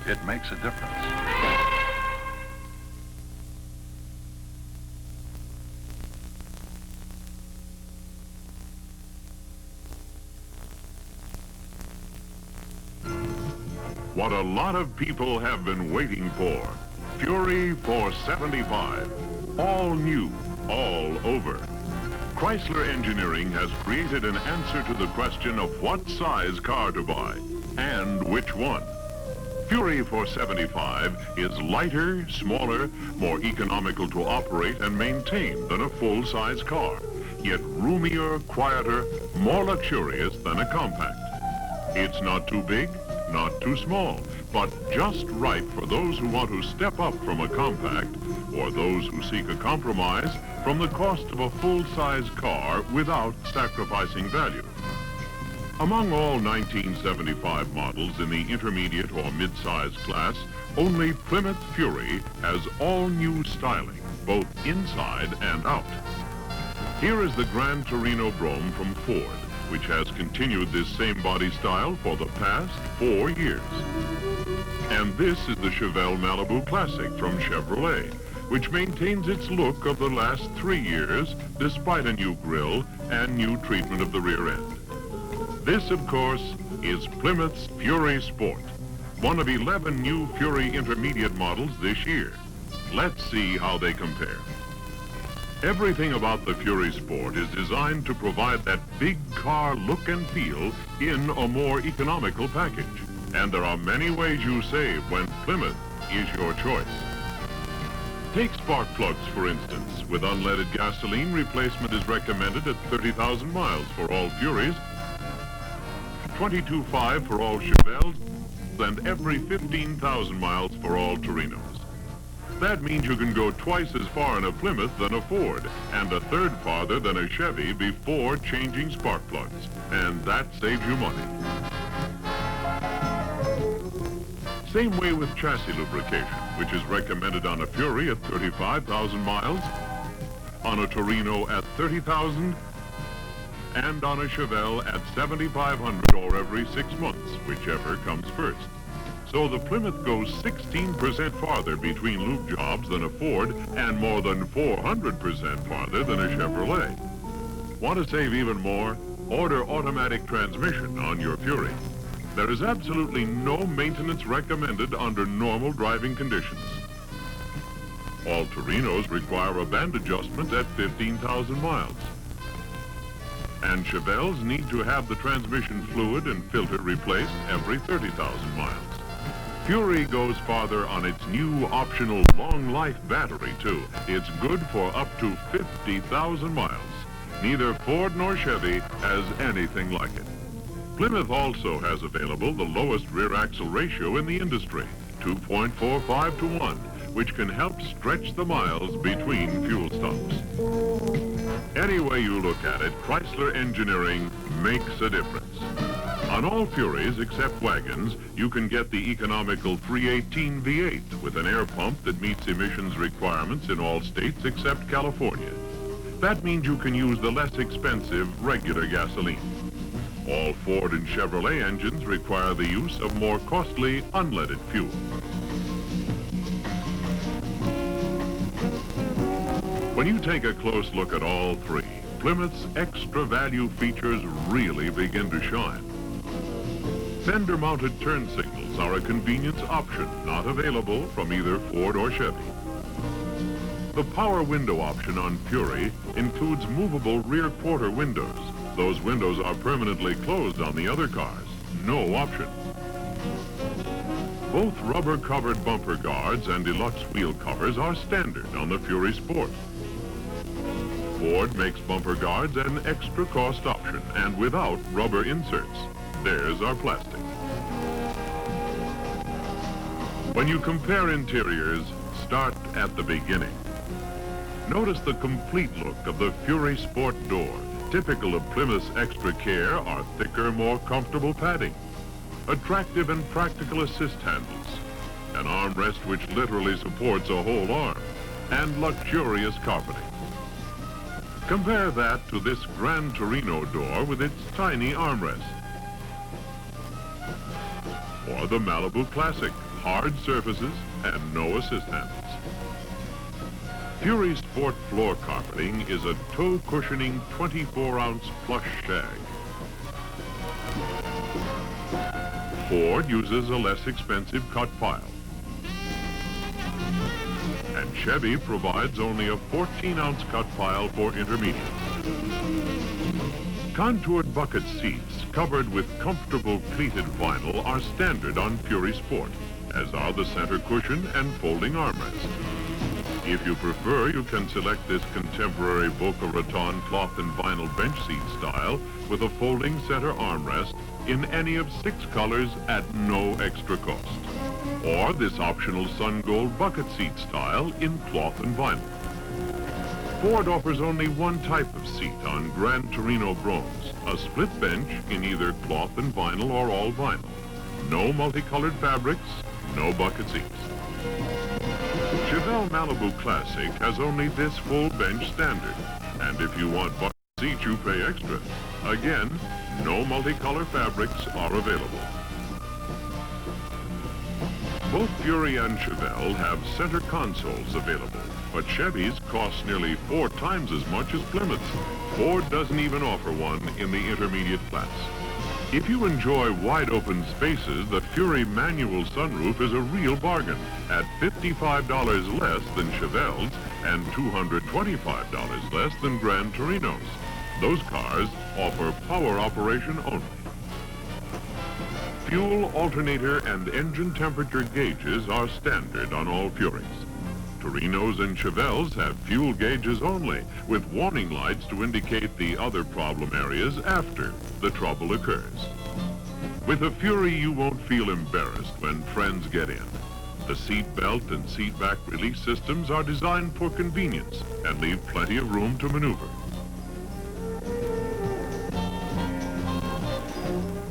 It makes a difference. What a lot of people have been waiting for. Fury 475. All new, all over. Chrysler Engineering has created an answer to the question of what size car to buy, and which one. Fury 475 is lighter, smaller, more economical to operate and maintain than a full-size car, yet roomier, quieter, more luxurious than a compact. It's not too big, not too small, but just right for those who want to step up from a compact or those who seek a compromise from the cost of a full-size car without sacrificing value. Among all 1975 models in the intermediate or mid-size class, only Plymouth Fury has all-new styling, both inside and out. Here is the Grand Torino Brome from Ford, which has continued this same body style for the past 4 years. And this is the Chevelle Malibu Classic from Chevrolet, which maintains its look of the last 3 years despite a new grille and new treatment of the rear end. This, of course, is Plymouth's Fury Sport, one of 11 new Fury Intermediate models this year. Let's see how they compare. Everything about the Fury Sport is designed to provide that big car look and feel in a more economical package. And there are many ways you save when Plymouth is your choice. Take spark plugs, for instance. With unleaded gasoline, replacement is recommended at 30,000 miles for all Furies, 22.5 for all Chevelles, and every 15,000 miles for all Torinos. That means you can go twice as far in a Plymouth than a Ford, and a third farther than a Chevy before changing spark plugs. And that saves you money. Same way with chassis lubrication, which is recommended on a Fury at 35,000 miles, on a Torino at 30,000, and on a Chevelle at 7,500 or every 6 months, whichever comes first. So the Plymouth goes 16% farther between lube jobs than a Ford and more than 400% farther than a Chevrolet. Want to save even more? Order automatic transmission on your Fury. There is absolutely no maintenance recommended under normal driving conditions. All Torinos require a band adjustment at 15,000 miles. And Chevelles need to have the transmission fluid and filter replaced every 30,000 miles. Fury goes farther on its new optional long-life battery, too. It's good for up to 50,000 miles. Neither Ford nor Chevy has anything like it. Plymouth also has available the lowest rear axle ratio in the industry, 2.45 to 1, which can help stretch the miles between fuel stops. Any way you look at it, Chrysler Engineering makes a difference. On all Furies except wagons, you can get the economical 318 V8 with an air pump that meets emissions requirements in all states except California. That means you can use the less expensive regular gasoline. All Ford and Chevrolet engines require the use of more costly unleaded fuel. When you take a close look at all three, Plymouth's extra value features really begin to shine. Fender-mounted turn signals are a convenience option not available from either Ford or Chevy. The power window option on Fury includes movable rear quarter windows. Those windows are permanently closed on the other cars. No option. Both rubber-covered bumper guards and deluxe wheel covers are standard on the Fury Sport. Ford makes bumper guards an extra cost option and without rubber inserts. Theirs are plastic. When you compare interiors, start at the beginning. Notice the complete look of the Fury Sport door, Typical of Plymouth's extra care are thicker, more comfortable padding, attractive and practical assist handles, an armrest which literally supports a whole arm, and luxurious carpeting. Compare that to this Gran Torino door with its tiny armrest. Or the Malibu Classic, hard surfaces and no assist handles. Fury Sport floor carpeting is a toe cushioning 24-ounce plush shag. Ford uses a less expensive cut pile. And Chevy provides only a 14-ounce cut pile for intermediate. Contoured bucket seats covered with comfortable pleated vinyl are standard on Fury Sport, as are the center cushion and folding armrest. If you prefer, you can select this contemporary Boca Raton cloth and vinyl bench seat style with a folding center armrest in any of 6 colors at no extra cost. Or this optional sun gold bucket seat style in cloth and vinyl. Ford offers only one type of seat on Gran Torino Bronze, a split bench in either cloth and vinyl or all vinyl. No multicolored fabrics, no bucket seats. Chevelle Malibu Classic has only this full bench standard, and if you want bucket seats, you pay extra. Again, no multicolor fabrics are available. Both Fury and Chevelle have center consoles available, but Chevy's cost nearly 4 times as much as Plymouth's. Ford doesn't even offer one in the intermediate class. If you enjoy wide-open spaces, the Fury manual sunroof is a real bargain at $55 less than Chevelle's and $225 less than Gran Torino's. Those cars offer power operation only. Fuel, alternator, and engine temperature gauges are standard on all Furies. Torinos and Chevelles have fuel gauges only, with warning lights to indicate the other problem areas after the trouble occurs. With a Fury, you won't feel embarrassed when friends get in. The seat belt and seat back release systems are designed for convenience and leave plenty of room to maneuver.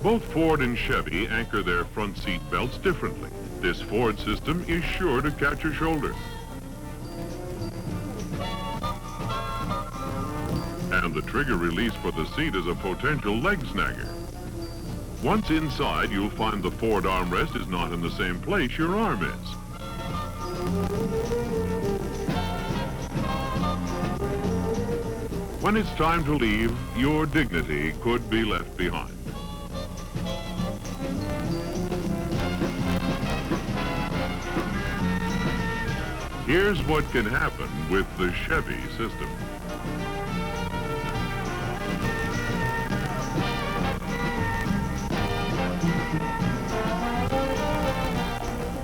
Both Ford and Chevy anchor their front seat belts differently. This Ford system is sure to catch your shoulder. And the trigger release for the seat is a potential leg snagger. Once inside, you'll find the Ford armrest is not in the same place your arm is. When it's time to leave, your dignity could be left behind. Here's what can happen with the Chevy system.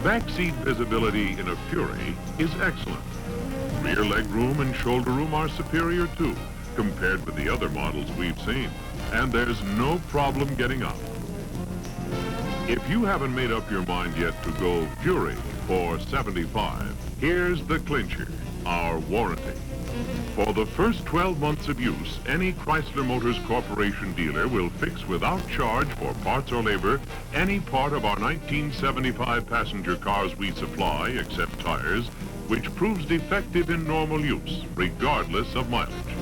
Backseat visibility in a Fury is excellent. Rear legroom and shoulder room are superior too, compared with the other models we've seen. And there's no problem getting out. If you haven't made up your mind yet to go Fury for $75, here's the clincher, our warranty. For the first 12 months of use, any Chrysler Motors Corporation dealer will fix without charge for parts or labor any part of our 1975 passenger cars we supply, except tires, which proves defective in normal use, regardless of mileage.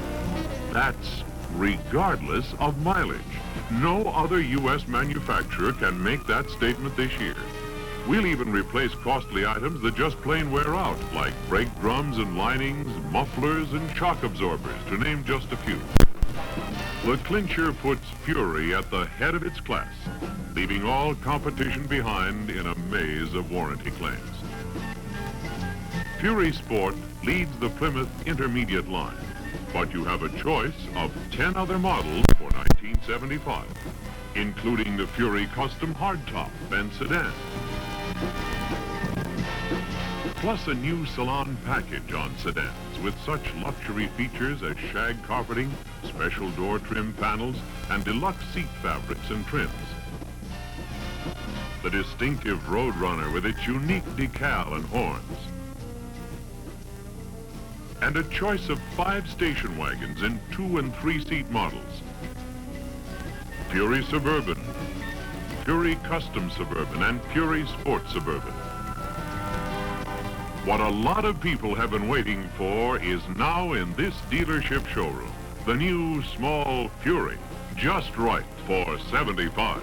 That's regardless of mileage. No other U.S. manufacturer can make that statement this year. We'll even replace costly items that just plain wear out, like brake drums and linings, mufflers, and shock absorbers, to name just a few. The clincher puts Fury at the head of its class, leaving all competition behind in a maze of warranty claims. Fury Sport leads the Plymouth intermediate line, but you have a choice of 10 other models for 1975, including the Fury Custom Hardtop and Sedan. Plus a new salon package on sedans with such luxury features as shag carpeting, special door trim panels, and deluxe seat fabrics and trims. The distinctive Roadrunner with its unique decal and horns. and a choice of 5 station wagons in 2- and 3-seat models. Fury Suburban, Fury Custom Suburban, and Fury Sport Suburban. What a lot of people have been waiting for is now in this dealership showroom. The new small Fury, just right for $75.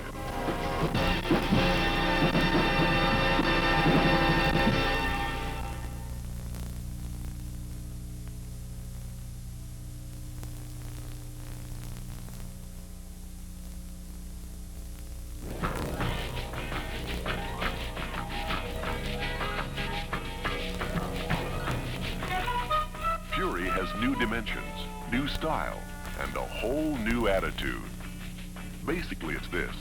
Fury has new dimensions, new style, and a whole new attitude. Basically, it's this.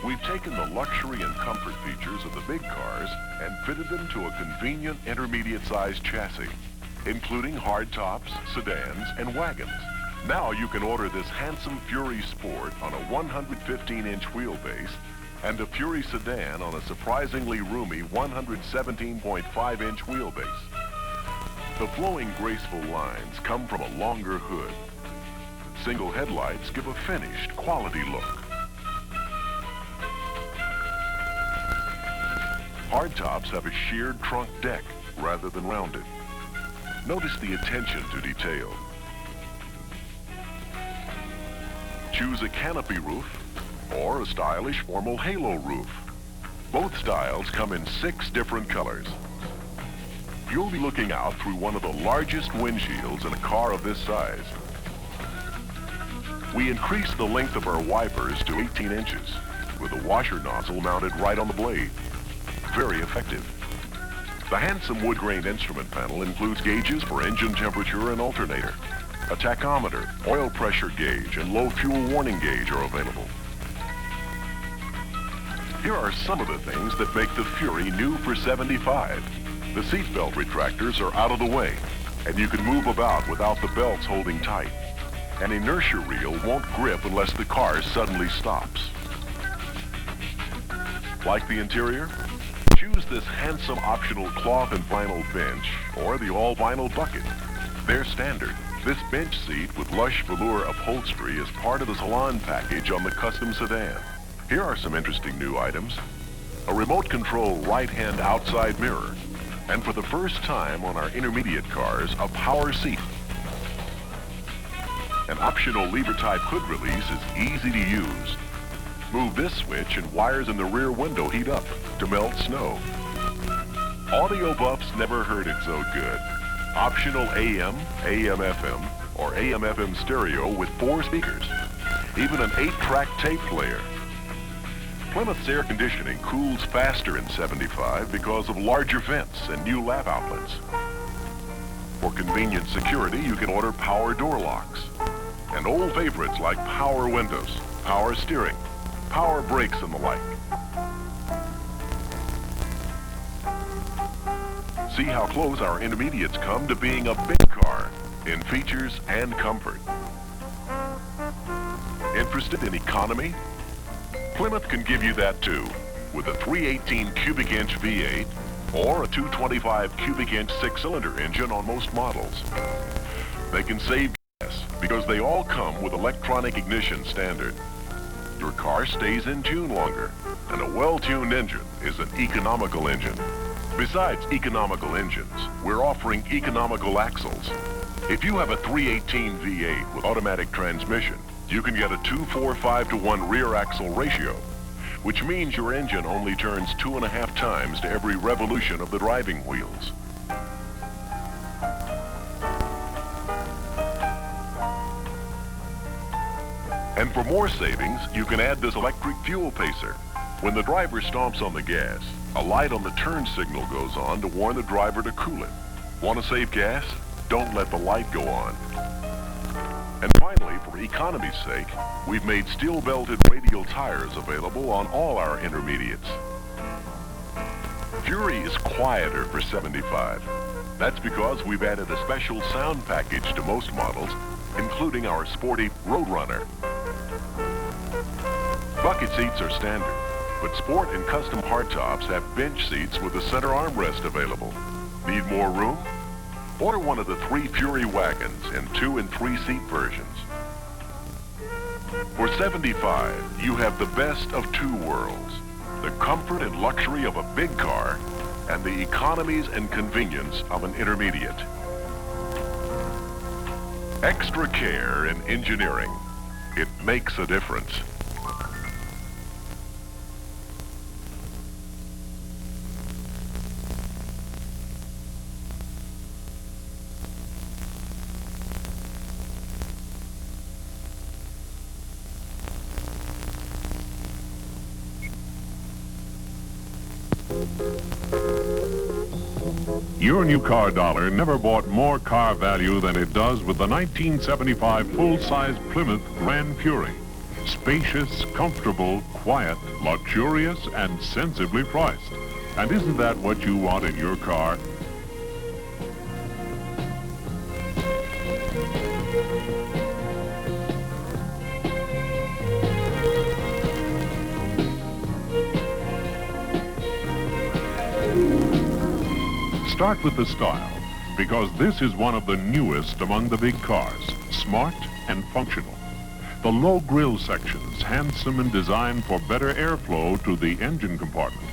We've taken the luxury and comfort features of the big cars and fitted them to a convenient intermediate-sized chassis, including hardtops, sedans, and wagons. Now you can order this handsome Fury Sport on a 115-inch wheelbase and a Fury Sedan on a surprisingly roomy 117.5-inch wheelbase. The flowing, graceful lines come from a longer hood. Single headlights give a finished, quality look. Hardtops have a sheared trunk deck rather than rounded. Notice the attention to detail. Choose a canopy roof or a stylish formal halo roof. Both styles come in 6 different colors. You'll be looking out through one of the largest windshields in a car of this size. We increased the length of our wipers to 18 inches with a washer nozzle mounted right on the blade. Very effective. The handsome wood-grain instrument panel includes gauges for engine temperature and alternator. A tachometer, oil pressure gauge, and low fuel warning gauge are available. Here are some of the things that make the Fury new for $75. The seatbelt retractors are out of the way, and you can move about without the belts holding tight. An inertia reel won't grip unless the car suddenly stops. Like the interior? Choose this handsome optional cloth and vinyl bench or the all-vinyl bucket. They're standard. This bench seat with lush velour upholstery is part of the salon package on the custom sedan. Here are some interesting new items. A remote control right-hand outside mirror. And for the first time on our intermediate cars, a power seat. An optional lever-type hood release is easy to use. Move this switch and wires in the rear window heat up to melt snow. Audio buffs never heard it so good. Optional AM, AM-FM, or AM-FM stereo with 4 speakers. Even an 8-track tape player. Plymouth's air conditioning cools faster in 75 because of larger vents and new lap outlets. For convenient security, you can order power door locks. And old favorites like power windows, power steering, power brakes, and the like. See how close our intermediates come to being a big car in features and comfort. Interested in economy? Plymouth can give you that too, with a 318 cubic inch V8 or a 225 cubic inch 6-cylinder engine on most models. They can save gas because they all come with electronic ignition standard. Your car stays in tune longer, and a well-tuned engine is an economical engine. Besides economical engines, we're offering economical axles. If you have a 318 V8 with automatic transmission, you can get a 2-4-5-to-1 rear axle ratio, which means your engine only turns 2.5 times to every revolution of the driving wheels. And for more savings, you can add this electric fuel pacer. When the driver stomps on the gas, a light on the turn signal goes on to warn the driver to cool it. Want to save gas? Don't let the light go on. And finally, for economy's sake, we've made steel-belted radial tires available on all our intermediates. Fury is quieter for $75. That's because we've added a special sound package to most models, including our sporty Roadrunner. Bucket seats are standard, but sport and custom hardtops have bench seats with a center armrest available. Need more room? Order one of the 3 Fury wagons in 2 and 3 seat versions. For $75, you have the best of 2 worlds. The comfort and luxury of a big car and the economies and convenience of an intermediate. Extra care in engineering. It makes a difference. Your new car dollar never bought more car value than it does with the 1975 full-size Plymouth Grand Fury. Spacious, comfortable, quiet, luxurious, and sensibly priced. And isn't that what you want in your car? Start with the style, because this is one of the newest among the big cars, smart and functional. The low grille sections, handsome and designed for better airflow to the engine compartment.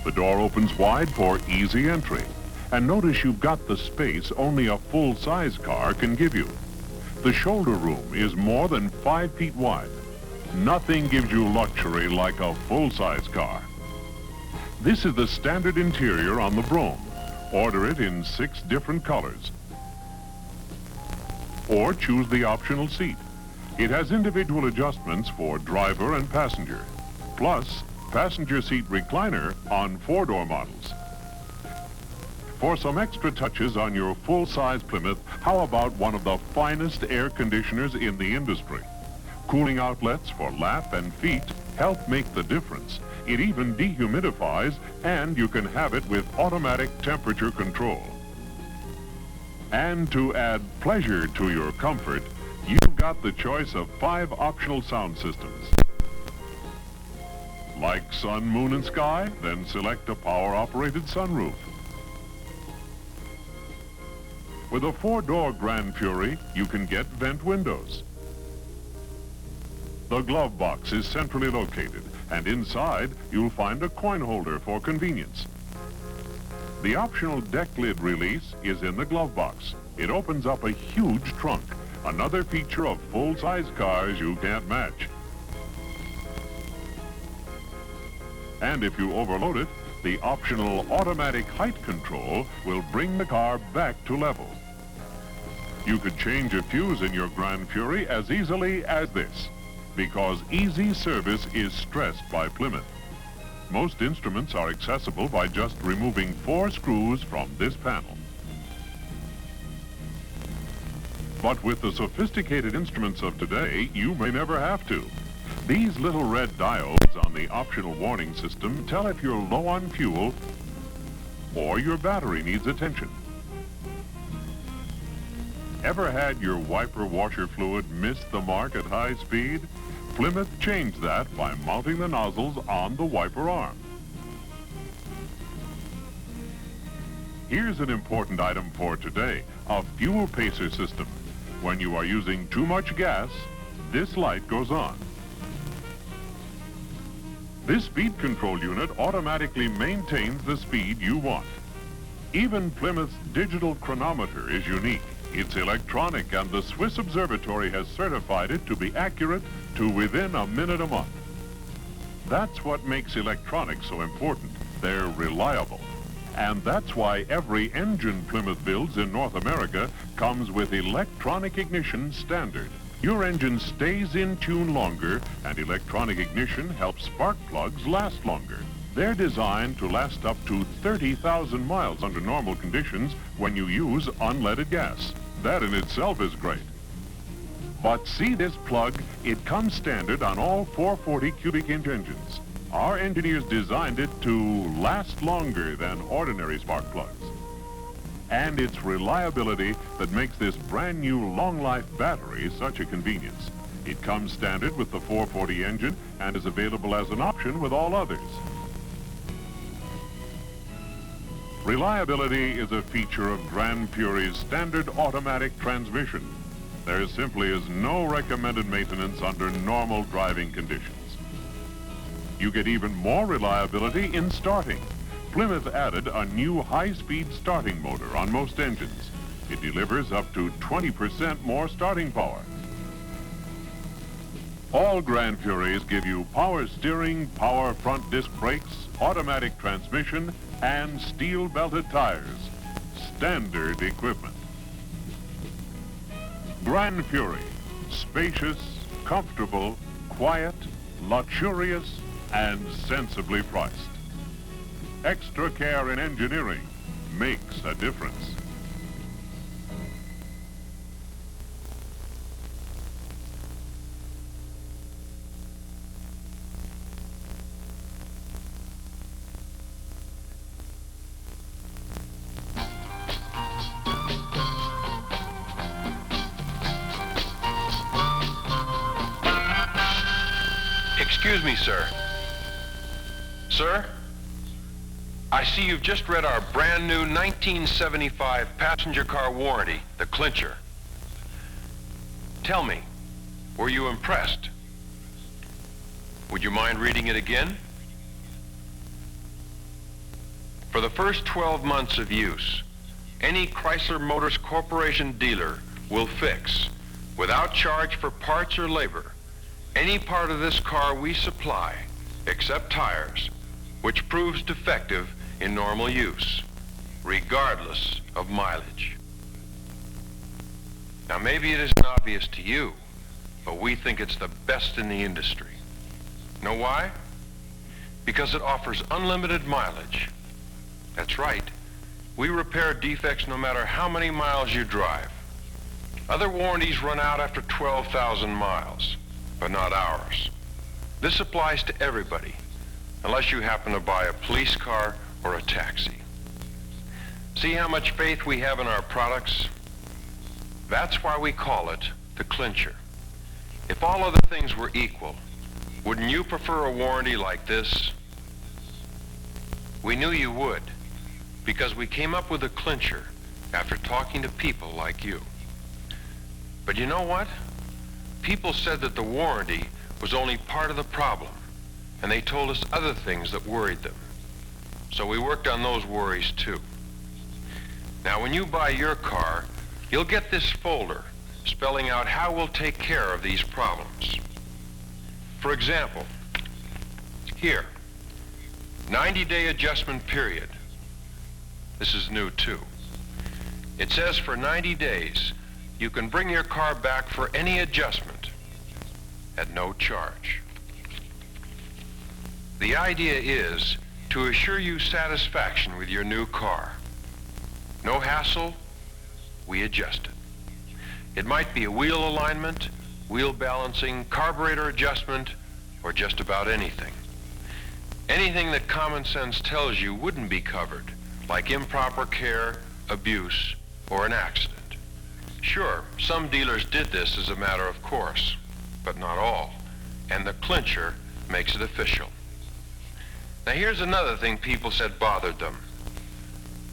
The door opens wide for easy entry, and notice you've got the space only a full-size car can give you. The shoulder room is more than 5 feet wide. Nothing gives you luxury like a full-size car. This is the standard interior on the Brougham. Order it in 6 different colors. Or choose the optional seat. It has individual adjustments for driver and passenger. Plus, passenger seat recliner on 4-door models. For some extra touches on your full-size Plymouth, how about one of the finest air conditioners in the industry? Cooling outlets for lap and feet help make the difference. It even dehumidifies, and you can have it with automatic temperature control. And to add pleasure to your comfort, you've got the choice of 5 optional sound systems. Like sun, moon, and sky? Then select a power-operated sunroof. With a 4-door Grand Fury, you can get vent windows. The glove box is centrally located, and inside you'll find a coin holder for convenience. The optional deck lid release is in the glove box. It opens up a huge trunk, another feature of full-size cars you can't match. And if you overload it, the optional automatic height control will bring the car back to level. You could change a fuse in your Grand Fury as easily as this, because easy service is stressed by Plymouth. Most instruments are accessible by just removing 4 screws from this panel. But with the sophisticated instruments of today, you may never have to. These little red diodes on the optional warning system tell if you're low on fuel or your battery needs attention. Ever had your wiper washer fluid miss the mark at high speed? Plymouth changed that by mounting the nozzles on the wiper arm. Here's an important item for today, a fuel pacer system. When you are using too much gas, this light goes on. This speed control unit automatically maintains the speed you want. Even Plymouth's digital chronometer is unique. It's electronic, and the Swiss Observatory has certified it to be accurate to within a minute a month. That's what makes electronics so important. They're reliable. And that's why every engine Plymouth builds in North America comes with electronic ignition standard. Your engine stays in tune longer, and electronic ignition helps spark plugs last longer. They're designed to last up to 30,000 miles under normal conditions when you use unleaded gas. That in itself is great. But see this plug? It comes standard on all 440 cubic inch engines. Our engineers designed it to last longer than ordinary spark plugs. And it's reliability that makes this brand new long life battery such a convenience. It comes standard with the 440 engine and is available as an option with all others. Reliability is a feature of Grand Fury's standard automatic transmission. There simply is no recommended maintenance under normal driving conditions. You get even more reliability in starting. Plymouth added a new high-speed starting motor on most engines. It delivers up to 20% more starting power. All Grand Furies give you power steering, power front disc brakes, automatic transmission, and steel-belted tires. Standard equipment. Grand Fury. Spacious, comfortable, quiet, luxurious, and sensibly priced. Extra care in engineering makes a difference. Excuse me, sir. Sir? I see you've just read our brand new 1975 passenger car warranty, the clincher. Tell me, were you impressed? Would you mind reading it again? For the first 12 months of use, any Chrysler Motors Corporation dealer will fix, without charge for parts or labor, any part of this car we supply, except tires, which proves defective in normal use, regardless of mileage. Now, maybe it isn't obvious to you, but we think it's the best in the industry. Know why? Because it offers unlimited mileage. That's right. We repair defects no matter how many miles you drive. Other warranties run out after 12,000 miles, but not ours. This applies to everybody, unless you happen to buy a police car or a taxi. See how much faith we have in our products? That's why we call it the clincher. If all other things were equal, wouldn't you prefer a warranty like this? We knew you would, because we came up with a clincher after talking to people like you. But you know what? People said that the warranty was only part of the problem, and they told us other things that worried them. So we worked on those worries too. Now, when you buy your car, you'll get this folder spelling out how we'll take care of these problems. For example, here, 90-day adjustment period. This is new too. It says for 90 days, you can bring your car back for any adjustment at no charge. The idea is to assure you satisfaction with your new car. No hassle, we adjust it. It might be a wheel alignment, wheel balancing, carburetor adjustment, or just about anything. Anything that common sense tells you wouldn't be covered, like improper care, abuse, or an accident. Sure, some dealers did this as a matter of course, but not all, and the clincher makes it official. Now here's another thing people said bothered them.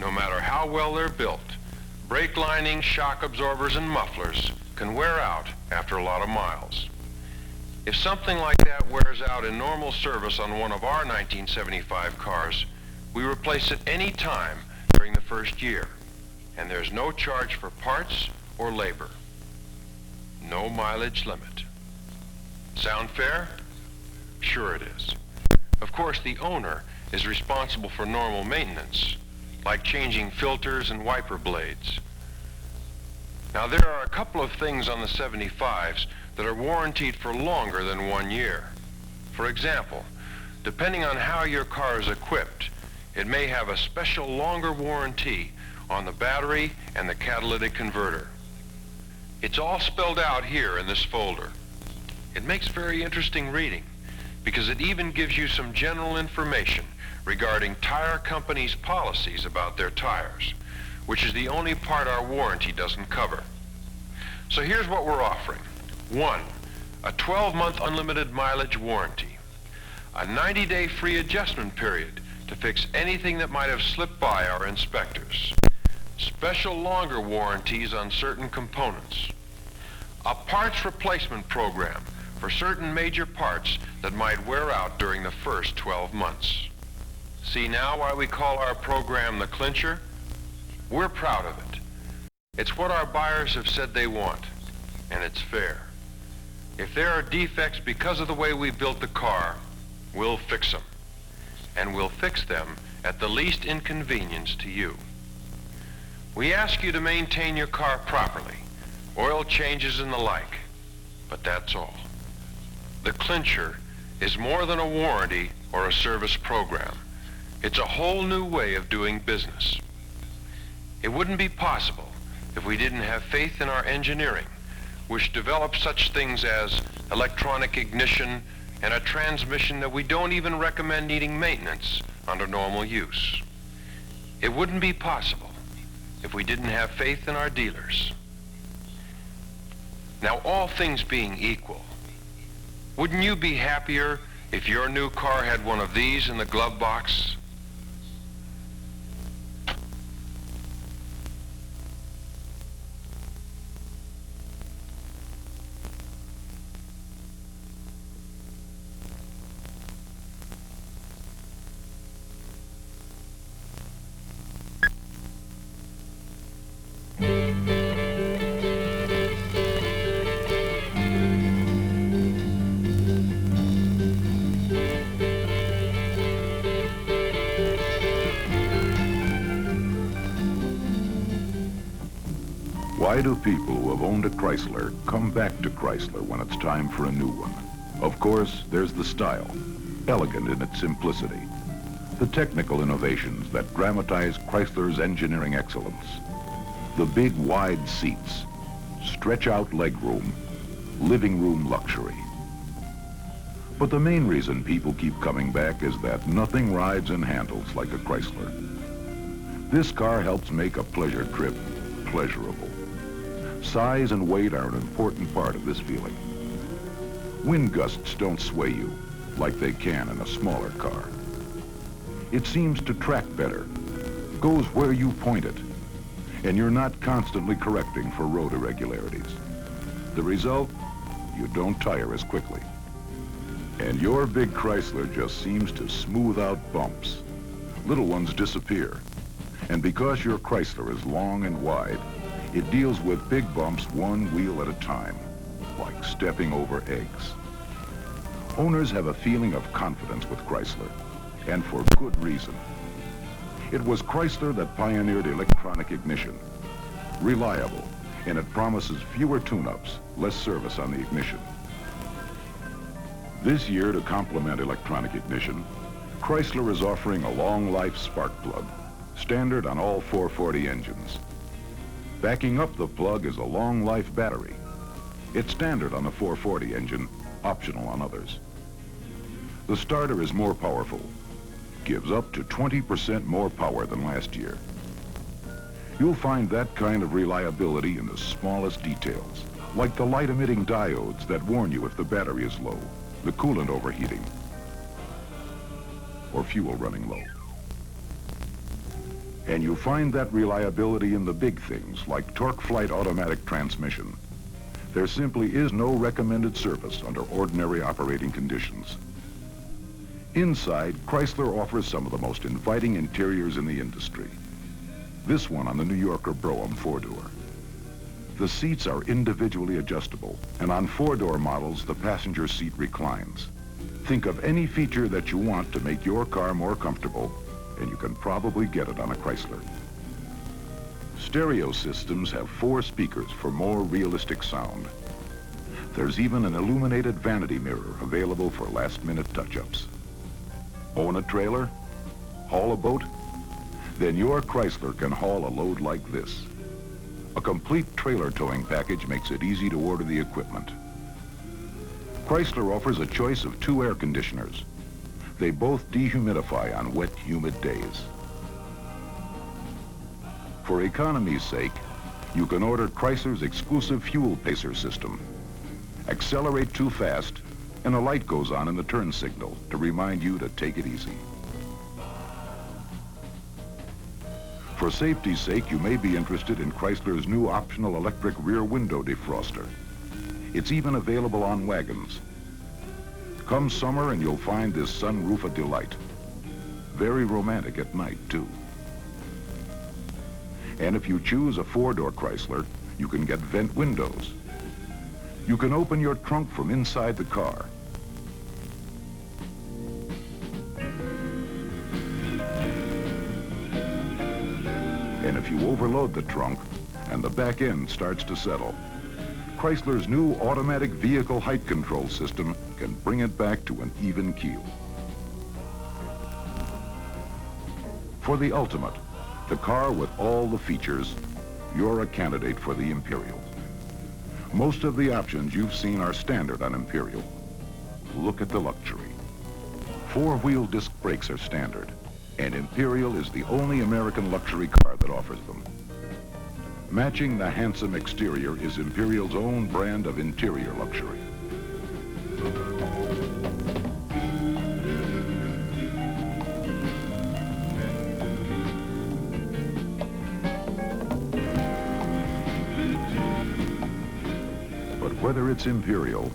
No matter how well they're built, brake linings, shock absorbers, and mufflers can wear out after a lot of miles. If something like that wears out in normal service on one of our 1975 cars, we replace it any time during the first year, and there's no charge for parts or labor. No mileage limit. Sound fair? Sure it is. Of course, the owner is responsible for normal maintenance, like changing filters and wiper blades. Now, there are a couple of things on the 75s that are warranted for longer than 1 year. For example, depending on how your car is equipped, it may have a special longer warranty on the battery and the catalytic converter. It's all spelled out here in this folder. It makes very interesting reading because it even gives you some general information regarding tire companies' policies about their tires, which is the only part our warranty doesn't cover. So here's what we're offering. 1, a 12-month unlimited mileage warranty, a 90-day free adjustment period to fix anything that might have slipped by our inspectors. Special longer warranties on certain components. A parts replacement program for certain major parts that might wear out during the first 12 months. See now why we call our program the Clincher? We're proud of it. It's what our buyers have said they want, and it's fair. If there are defects because of the way we built the car, we'll fix them. And we'll fix them at the least inconvenience to you. We ask you to maintain your car properly, oil changes and the like, but that's all. The Clincher is more than a warranty or a service program. It's a whole new way of doing business. It wouldn't be possible if we didn't have faith in our engineering, which develops such things as electronic ignition and a transmission that we don't even recommend needing maintenance under normal use. It wouldn't be possible if we didn't have faith in our dealers. Now, all things being equal, wouldn't you be happier if your new car had one of these in the glove box? Why do people who have owned a Chrysler come back to Chrysler when it's time for a new one? Of course, there's the style, elegant in its simplicity. The technical innovations that dramatize Chrysler's engineering excellence. The big wide seats, stretch out legroom, living room luxury. But the main reason people keep coming back is that nothing rides and handles like a Chrysler. This car helps make a pleasure trip pleasurable. Size and weight are an important part of this feeling. Wind gusts don't sway you like they can in a smaller car. It seems to track better, goes where you point it, and you're not constantly correcting for road irregularities. The result, you don't tire as quickly. And your big Chrysler just seems to smooth out bumps. Little ones disappear. And because your Chrysler is long and wide, it deals with big bumps one wheel at a time, like stepping over eggs. Owners have a feeling of confidence with Chrysler, and for good reason. It was Chrysler that pioneered electronic ignition. Reliable, and it promises fewer tune-ups, less service on the ignition. This year, to complement electronic ignition, Chrysler is offering a long-life spark plug, standard on all 440 engines. Backing up the plug is a long-life battery. It's standard on the 440 engine, optional on others. The starter is more powerful, gives up to 20% more power than last year. You'll find that kind of reliability in the smallest details, like the light-emitting diodes that warn you if the battery is low, the coolant overheating, or fuel running low. And you'll find that reliability in the big things, like torque flight automatic transmission. There simply is no recommended service under ordinary operating conditions. Inside, Chrysler offers some of the most inviting interiors in the industry. This one on the New Yorker Brougham four-door. The seats are individually adjustable, and on four-door models, the passenger seat reclines. Think of any feature that you want to make your car more comfortable, and you can probably get it on a Chrysler. Stereo systems have 4 speakers for more realistic sound. There's even an illuminated vanity mirror available for last-minute touch-ups. Own a trailer? Haul a boat? Then your Chrysler can haul a load like this. A complete trailer towing package makes it easy to order the equipment. Chrysler offers a choice of 2 air conditioners. They both dehumidify on wet, humid days. For economy's sake, you can order Chrysler's exclusive fuel pacer system. Accelerate too fast, and a light goes on in the turn signal to remind you to take it easy. For safety's sake, you may be interested in Chrysler's new optional electric rear window defroster. It's even available on wagons. Come summer and you'll find this sunroof a delight. Very romantic at night, too. And if you choose a four-door Chrysler, you can get vent windows. You can open your trunk from inside the car. And if you overload the trunk and the back end starts to settle, Chrysler's new automatic vehicle height control system can bring it back to an even keel. For the ultimate, the car with all the features, you're a candidate for the Imperial. Most of the options you've seen are standard on Imperial. Look at the luxury. Four-wheel disc brakes are standard, and Imperial is the only American luxury car that offers them. Matching the handsome exterior is Imperial's own brand of interior luxury. But whether it's Imperial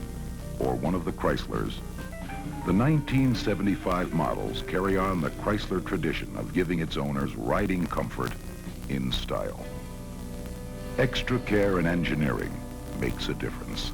or one of the Chryslers, the 1975 models carry on the Chrysler tradition of giving its owners riding comfort in style. Extra care and engineering makes a difference.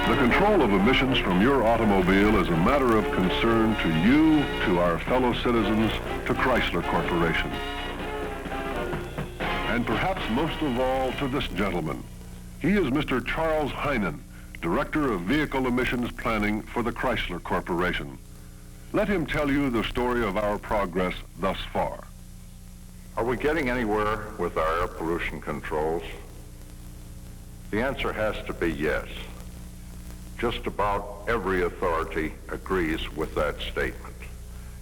The control of emissions from your automobile is a matter of concern to you, to our fellow citizens, to Chrysler Corporation. And perhaps most of all to this gentleman. He is Mr. Charles Heinen, Director of Vehicle Emissions Planning for the Chrysler Corporation. Let him tell you the story of our progress thus far. Are we getting anywhere with our air pollution controls? The answer has to be yes. Just about every authority agrees with that statement.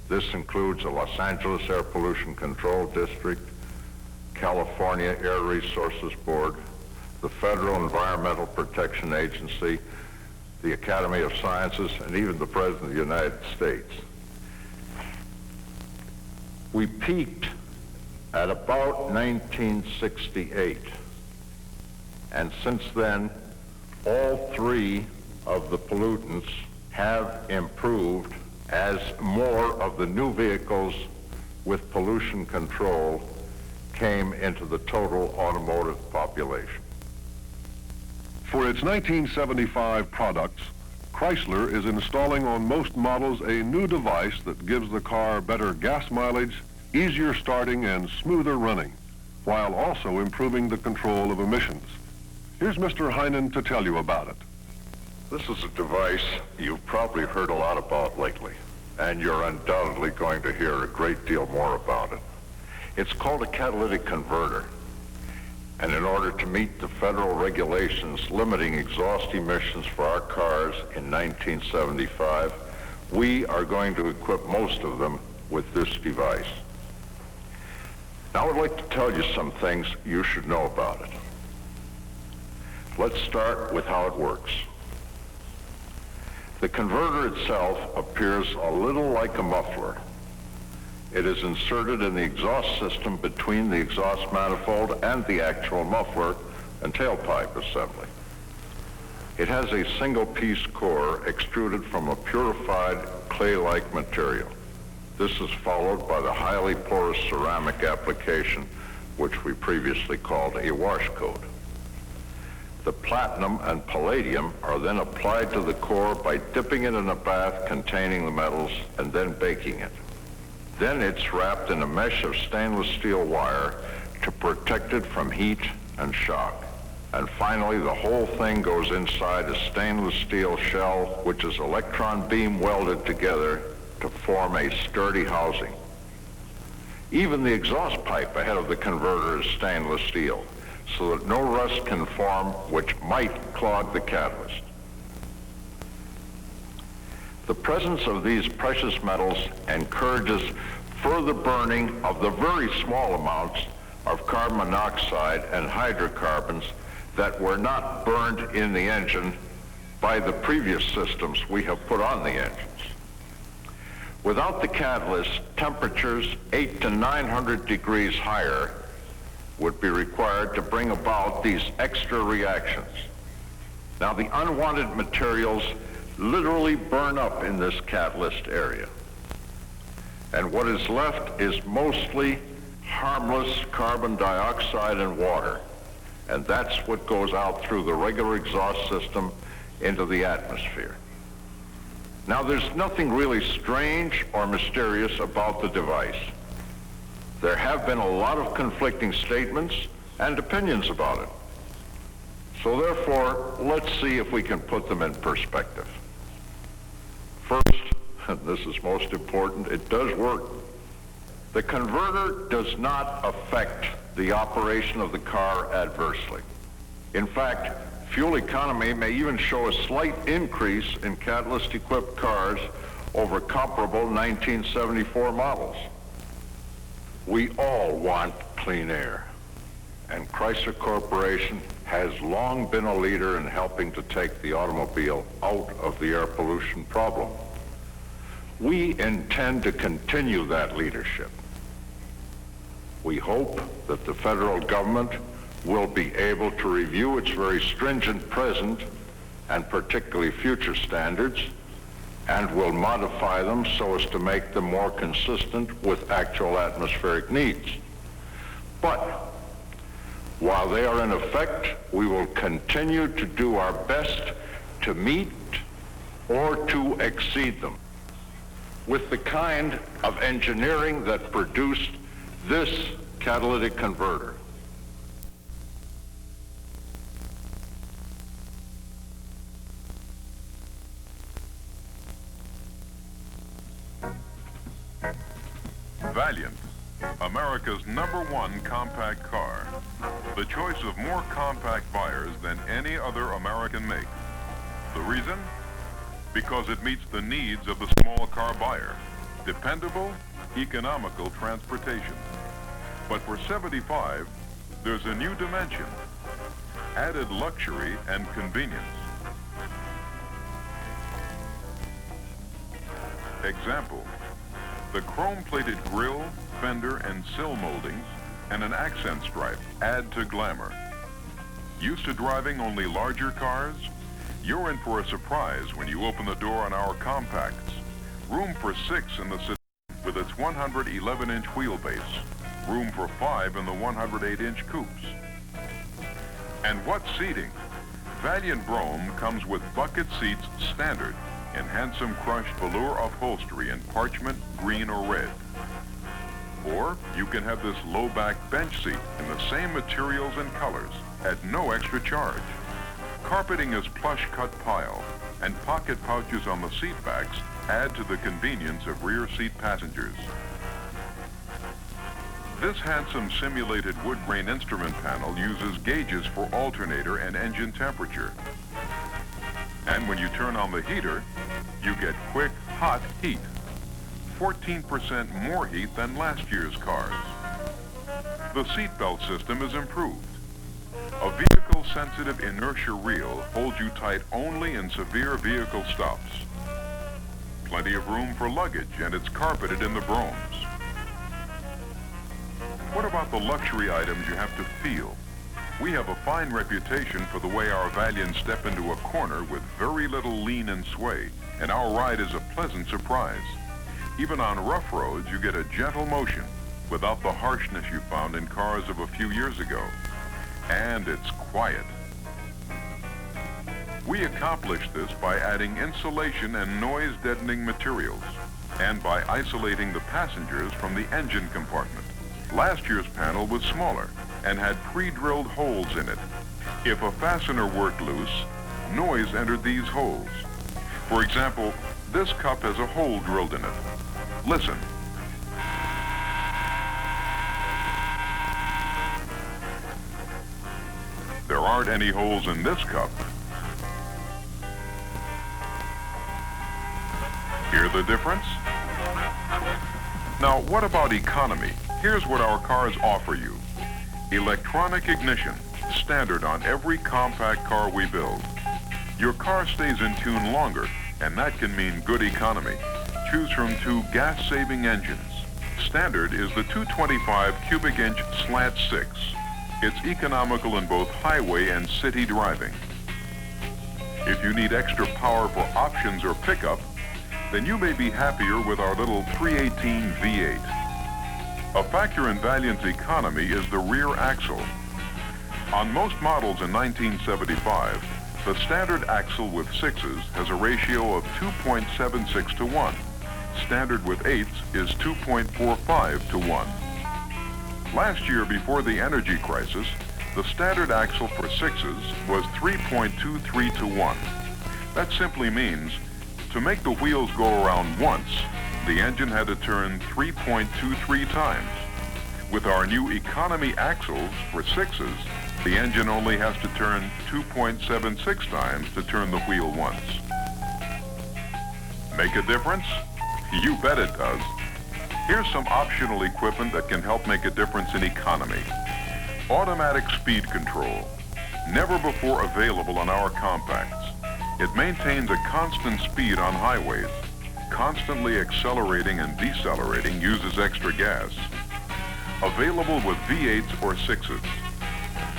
This includes the Los Angeles Air Pollution Control District, California Air Resources Board, the Federal Environmental Protection Agency, the Academy of Sciences, and even the President of the United States. We peaked at about 1968, and since then, all three of the pollutants have improved as more of the new vehicles with pollution control came into the total automotive population. For its 1975 products, Chrysler is installing on most models a new device that gives the car better gas mileage, easier starting, and smoother running, while also improving the control of emissions. Here's Mr. Heinen to tell you about it. This is a device you've probably heard a lot about lately, and you're undoubtedly going to hear a great deal more about it. It's called a catalytic converter. And in order to meet the federal regulations limiting exhaust emissions for our cars in 1975, we are going to equip most of them with this device. Now I'd like to tell you some things you should know about it. Let's start with how it works. The converter itself appears a little like a muffler. It is inserted in the exhaust system between the exhaust manifold and the actual muffler and tailpipe assembly. It has a single-piece core extruded from a purified clay-like material. This is followed by the highly porous ceramic application, which we previously called a wash coat. The platinum and palladium are then applied to the core by dipping it in a bath containing the metals and then baking it. Then it's wrapped in a mesh of stainless steel wire to protect it from heat and shock. And finally, the whole thing goes inside a stainless steel shell, which is electron beam welded together to form a sturdy housing. Even the exhaust pipe ahead of the converter is stainless steel, so that no rust can form which might clog the catalyst. The presence of these precious metals encourages further burning of the very small amounts of carbon monoxide and hydrocarbons that were not burned in the engine by the previous systems we have put on the engines. Without the catalyst, temperatures 800 to 900 degrees higher would be required to bring about these extra reactions. Now, the unwanted materials literally burn up in this catalyst area. And what is left is mostly harmless carbon dioxide and water. And that's what goes out through the regular exhaust system into the atmosphere. Now, there's nothing really strange or mysterious about the device. There have been a lot of conflicting statements and opinions about it. So therefore, let's see if we can put them in perspective. First, and this is most important, it does work. The converter does not affect the operation of the car adversely. In fact, fuel economy may even show a slight increase in catalyst-equipped cars over comparable 1974 models. We all want clean air, and Chrysler Corporation has long been a leader in helping to take the automobile out of the air pollution problem. We intend to continue that leadership. We hope that the federal government will be able to review its very stringent present and particularly future standards and will modify them so as to make them more consistent with actual atmospheric needs. But while they are in effect, we will continue to do our best to meet or to exceed them with the kind of engineering that produced this catalytic converter. Valiant, America's #1 compact car. The choice of more compact buyers than any other American make. The reason? Because it meets the needs of the small car buyer. Dependable, economical transportation. But for 75, there's a new dimension. Added luxury and convenience. Example. The chrome-plated grille, fender, and sill moldings and an accent stripe add to glamour. Used to driving only larger cars? You're in for a surprise when you open the door on our compacts. Room for 6 in the sedan with its 111-inch wheelbase. Room for 5 in the 108-inch coupes. And what seating? Valiant Brougham comes with bucket seats standard in handsome crushed velour upholstery in parchment, green, or red. Or you can have this low-back bench seat in the same materials and colors at no extra charge. Carpeting is plush-cut pile, and pocket pouches on the seat backs add to the convenience of rear seat passengers. This handsome simulated wood grain instrument panel uses gauges for alternator and engine temperature. And when you turn on the heater, you get quick, hot heat. 14% more heat than last year's cars. The seatbelt system is improved. A vehicle-sensitive inertia reel holds you tight only in severe vehicle stops. Plenty of room for luggage, and it's carpeted in the Bromes. What about the luxury items you have to feel? We have a fine reputation for the way our Valiants step into a corner with very little lean and sway, and our ride is a pleasant surprise. Even on rough roads, you get a gentle motion without the harshness you found in cars of a few years ago. And it's quiet. We accomplish this by adding insulation and noise-deadening materials, and by isolating the passengers from the engine compartment. Last year's panel was smaller and had pre-drilled holes in it. If a fastener worked loose, noise entered these holes. For example, this cup has a hole drilled in it. Listen. There aren't any holes in this cup. Hear the difference? Now, what about economy? Here's what our cars offer you. Electronic ignition, standard on every compact car we build. Your car stays in tune longer, and that can mean good economy. Choose from 2 gas-saving engines. Standard is the 225 cubic inch slant 6. It's economical in both highway and city driving. If you need extra power for options or pickup, then you may be happier with our little 318 V8. A factor in Valiant's economy is the rear axle. On most models in 1975, the standard axle with 6s has a ratio of 2.76 to 1. Standard with 8s is 2.45 to 1. Last year, before the energy crisis, the standard axle for 6s was 3.23 to 1. That simply means to make the wheels go around once, the engine had to turn 3.23 times. With our new economy axles for 6s, the engine only has to turn 2.76 times to turn the wheel once. Make a difference? You bet it does. Here's some optional equipment that can help make a difference in economy. Automatic speed control, never before available on our compacts. It maintains a constant speed on highways. Constantly accelerating and decelerating uses extra gas. Available with V8s or 6s.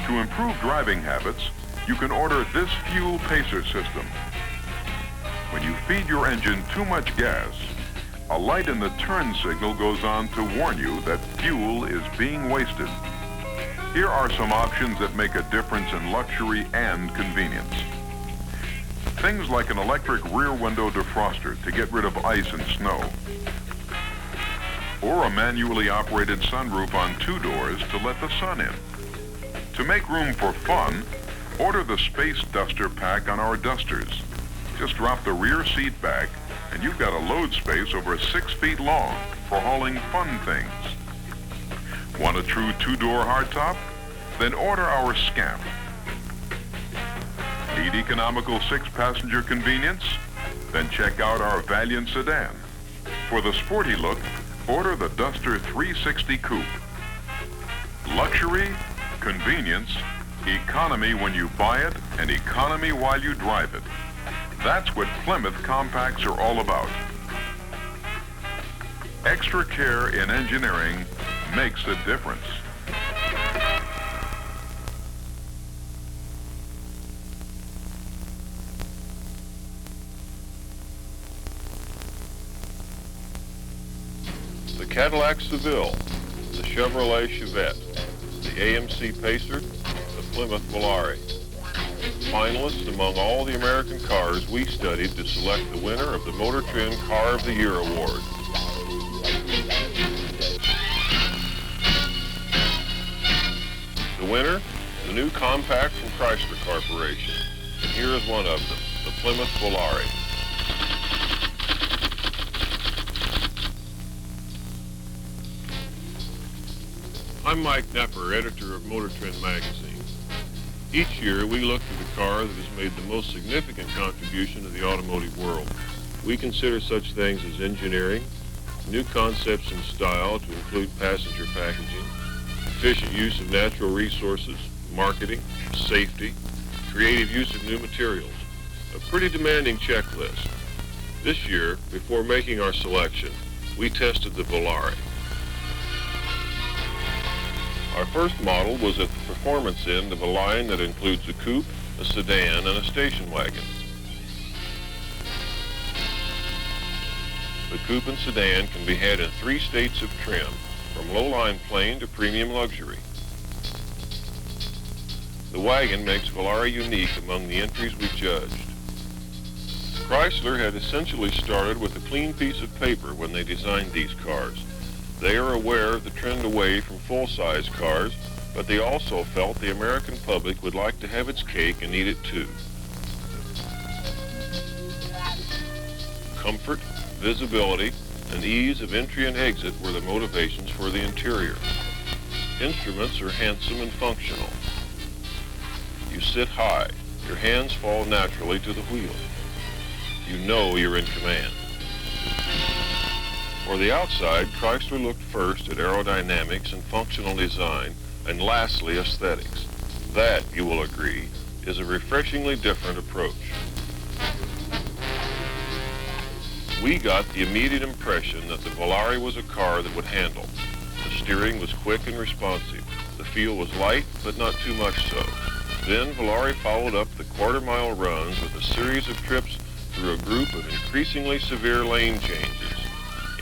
To improve driving habits, you can order this fuel pacer system. When you feed your engine too much gas, a light in the turn signal goes on to warn you that fuel is being wasted. Here are some options that make a difference in luxury and convenience. Things like an electric rear window defroster to get rid of ice and snow. Or a manually operated sunroof on 2 doors to let the sun in. To make room for fun, order the Space Duster pack on our dusters. Just drop the rear seat back and you've got a load space over 6 feet long for hauling fun things. Want a true 2-door hardtop? Then order our Scamp. Need economical 6-passenger convenience? Then check out our Valiant sedan. For the sporty look, order the Duster 360 Coupe. Luxury, convenience, economy when you buy it, and economy while you drive it. That's what Plymouth compacts are all about. Extra care in engineering makes a difference. The Cadillac Seville, the Chevrolet Chevette, the AMC Pacer, the Plymouth Volare. Finalists among all the American cars we studied to select the winner of the Motor Trend Car of the Year award. The winner, the new compact from Chrysler Corporation. And here is one of them, the Plymouth Volare. I'm Mike Nepper, editor of Motor Trend magazine. Each year we look for the car that has made the most significant contribution to the automotive world. We consider such things as engineering, new concepts in style to include passenger packaging, efficient use of natural resources, marketing, safety, creative use of new materials. A pretty demanding checklist. This year, before making our selection, we tested the Volare. Our first model was at the performance end of a line that includes a coupe, a sedan, and a station wagon. The coupe and sedan can be had in 3 states of trim, from low-line plain to premium luxury. The wagon makes Volare unique among the entries we judged. Chrysler had essentially started with a clean piece of paper when they designed these cars. They are aware of the trend away from full-size cars, but they also felt the American public would like to have its cake and eat it too. Comfort, visibility, and ease of entry and exit were the motivations for the interior. Instruments are handsome and functional. You sit high. Your hands fall naturally to the wheel. You know you're in command. For the outside, Chrysler looked first at aerodynamics and functional design and lastly, aesthetics. That, you will agree, is a refreshingly different approach. We got the immediate impression that the Volare was a car that would handle. The steering was quick and responsive. The feel was light, but not too much so. Then Volare followed up the quarter-mile runs with a series of trips through a group of increasingly severe lane changes.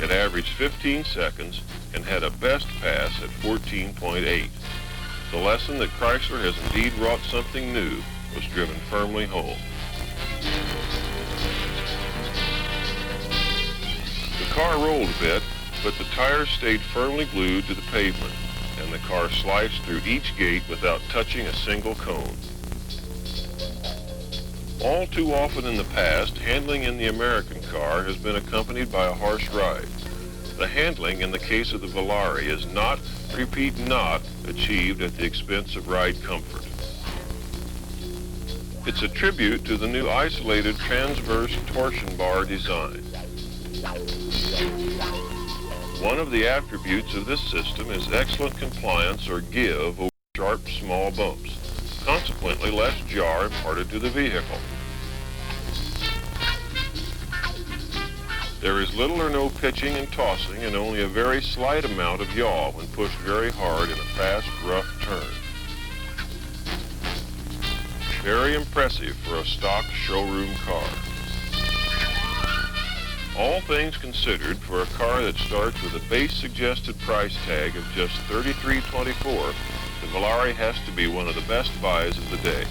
It averaged 15 seconds and had a best pass at 14.8. The lesson that Chrysler has indeed wrought something new was driven firmly home. The car rolled a bit, but the tires stayed firmly glued to the pavement, and the car sliced through each gate without touching a single cone. All too often in the past, handling in the American car has been accompanied by a harsh ride. The handling in the case of the Volare is not, repeat not, achieved at the expense of ride comfort. It's a tribute to the new isolated transverse torsion bar design. One of the attributes of this system is excellent compliance or give over sharp, small bumps. Consequently, less jar imparted to the vehicle. There is little or no pitching and tossing and only a very slight amount of yaw when pushed very hard in a fast, rough turn. Very impressive for a stock showroom car. All things considered, for a car that starts with a base suggested price tag of just $33.24, the Volare has to be one of the best buys of the day.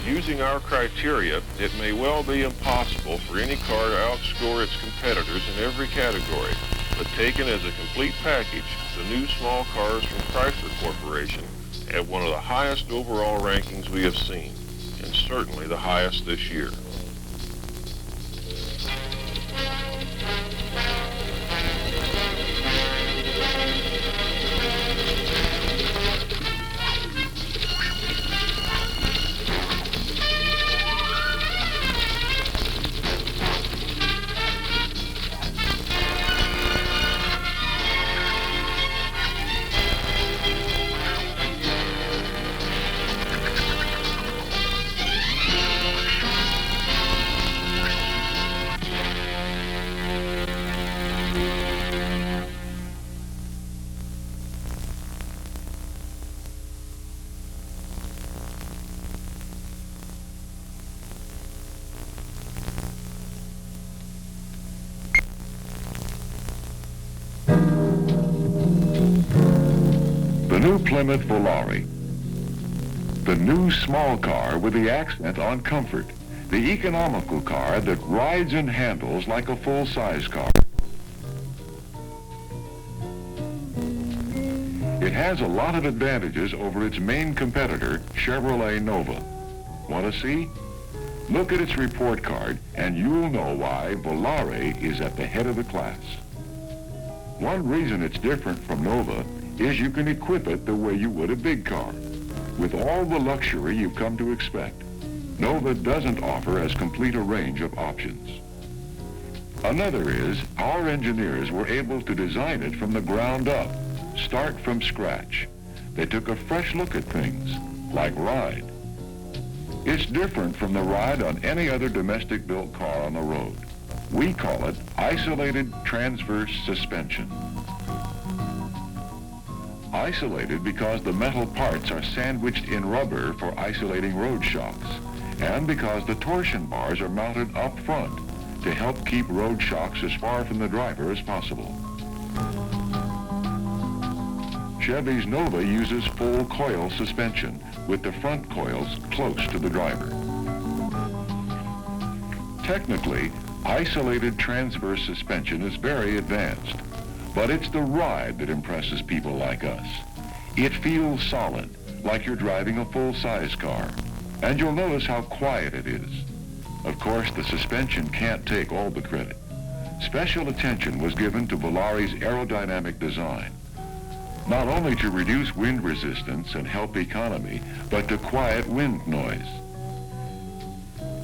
Using our criteria, it may well be impossible for any car to outscore its competitors in every category, but taken as a complete package, the new small cars from Chrysler Corporation have one of the highest overall rankings we have seen, and certainly the highest this year. The new Plymouth Volare. The new small car with the accent on comfort. The economical car that rides and handles like a full-size car. It has a lot of advantages over its main competitor, Chevrolet Nova. Want to see? Look at its report card and you'll know why Volare is at the head of the class. One reason it's different from Nova is you can equip it the way you would a big car, with all the luxury you've come to expect. Nova doesn't offer as complete a range of options. Another is our engineers were able to design it from the ground up, start from scratch. They took a fresh look at things, like ride. It's different from the ride on any other domestic-built car on the road. We call it isolated transverse suspension. Isolated because the metal parts are sandwiched in rubber for isolating road shocks, and because the torsion bars are mounted up front to help keep road shocks as far from the driver as possible. Chevy's Nova uses full coil suspension with the front coils close to the driver. Technically, isolated transverse suspension is very advanced, but it's the ride that impresses people like us. It feels solid, like you're driving a full-size car, and you'll notice how quiet it is. Of course, the suspension can't take all the credit. Special attention was given to Volare's aerodynamic design, not only to reduce wind resistance and help economy, but to quiet wind noise.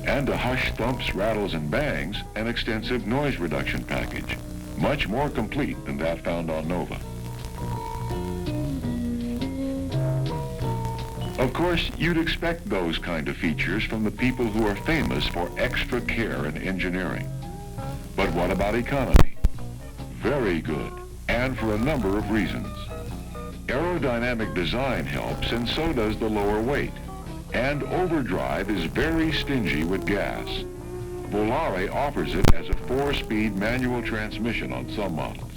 And to hush thumps, rattles, and bangs, an extensive noise reduction package, much more complete than that found on Nova. Of course, you'd expect those kind of features from the people who are famous for extra care and engineering. But what about economy? Very good, and for a number of reasons. Aerodynamic design helps, and so does the lower weight. And overdrive is very stingy with gas. Volare offers it as a 4-speed manual transmission on some models.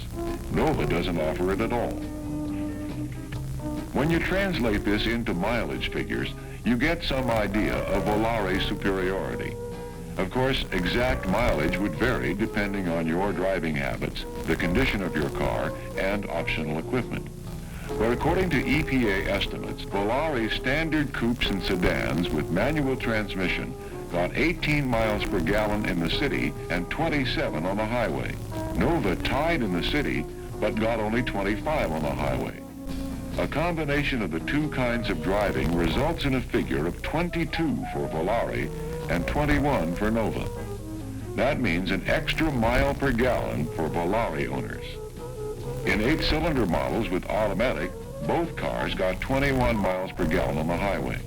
Nova doesn't offer it at all. When you translate this into mileage figures, you get some idea of Volare's superiority. Of course, exact mileage would vary depending on your driving habits, the condition of your car, and optional equipment. But according to EPA estimates, Volare's standard coupes and sedans with manual transmission got 18 miles per gallon in the city and 27 on the highway. Nova tied in the city, but got only 25 on the highway. A combination of the two kinds of driving results in a figure of 22 for Volare and 21 for Nova. That means an extra mile per gallon for Volare owners. In 8-cylinder models with automatic, both cars got 21 miles per gallon on the highway.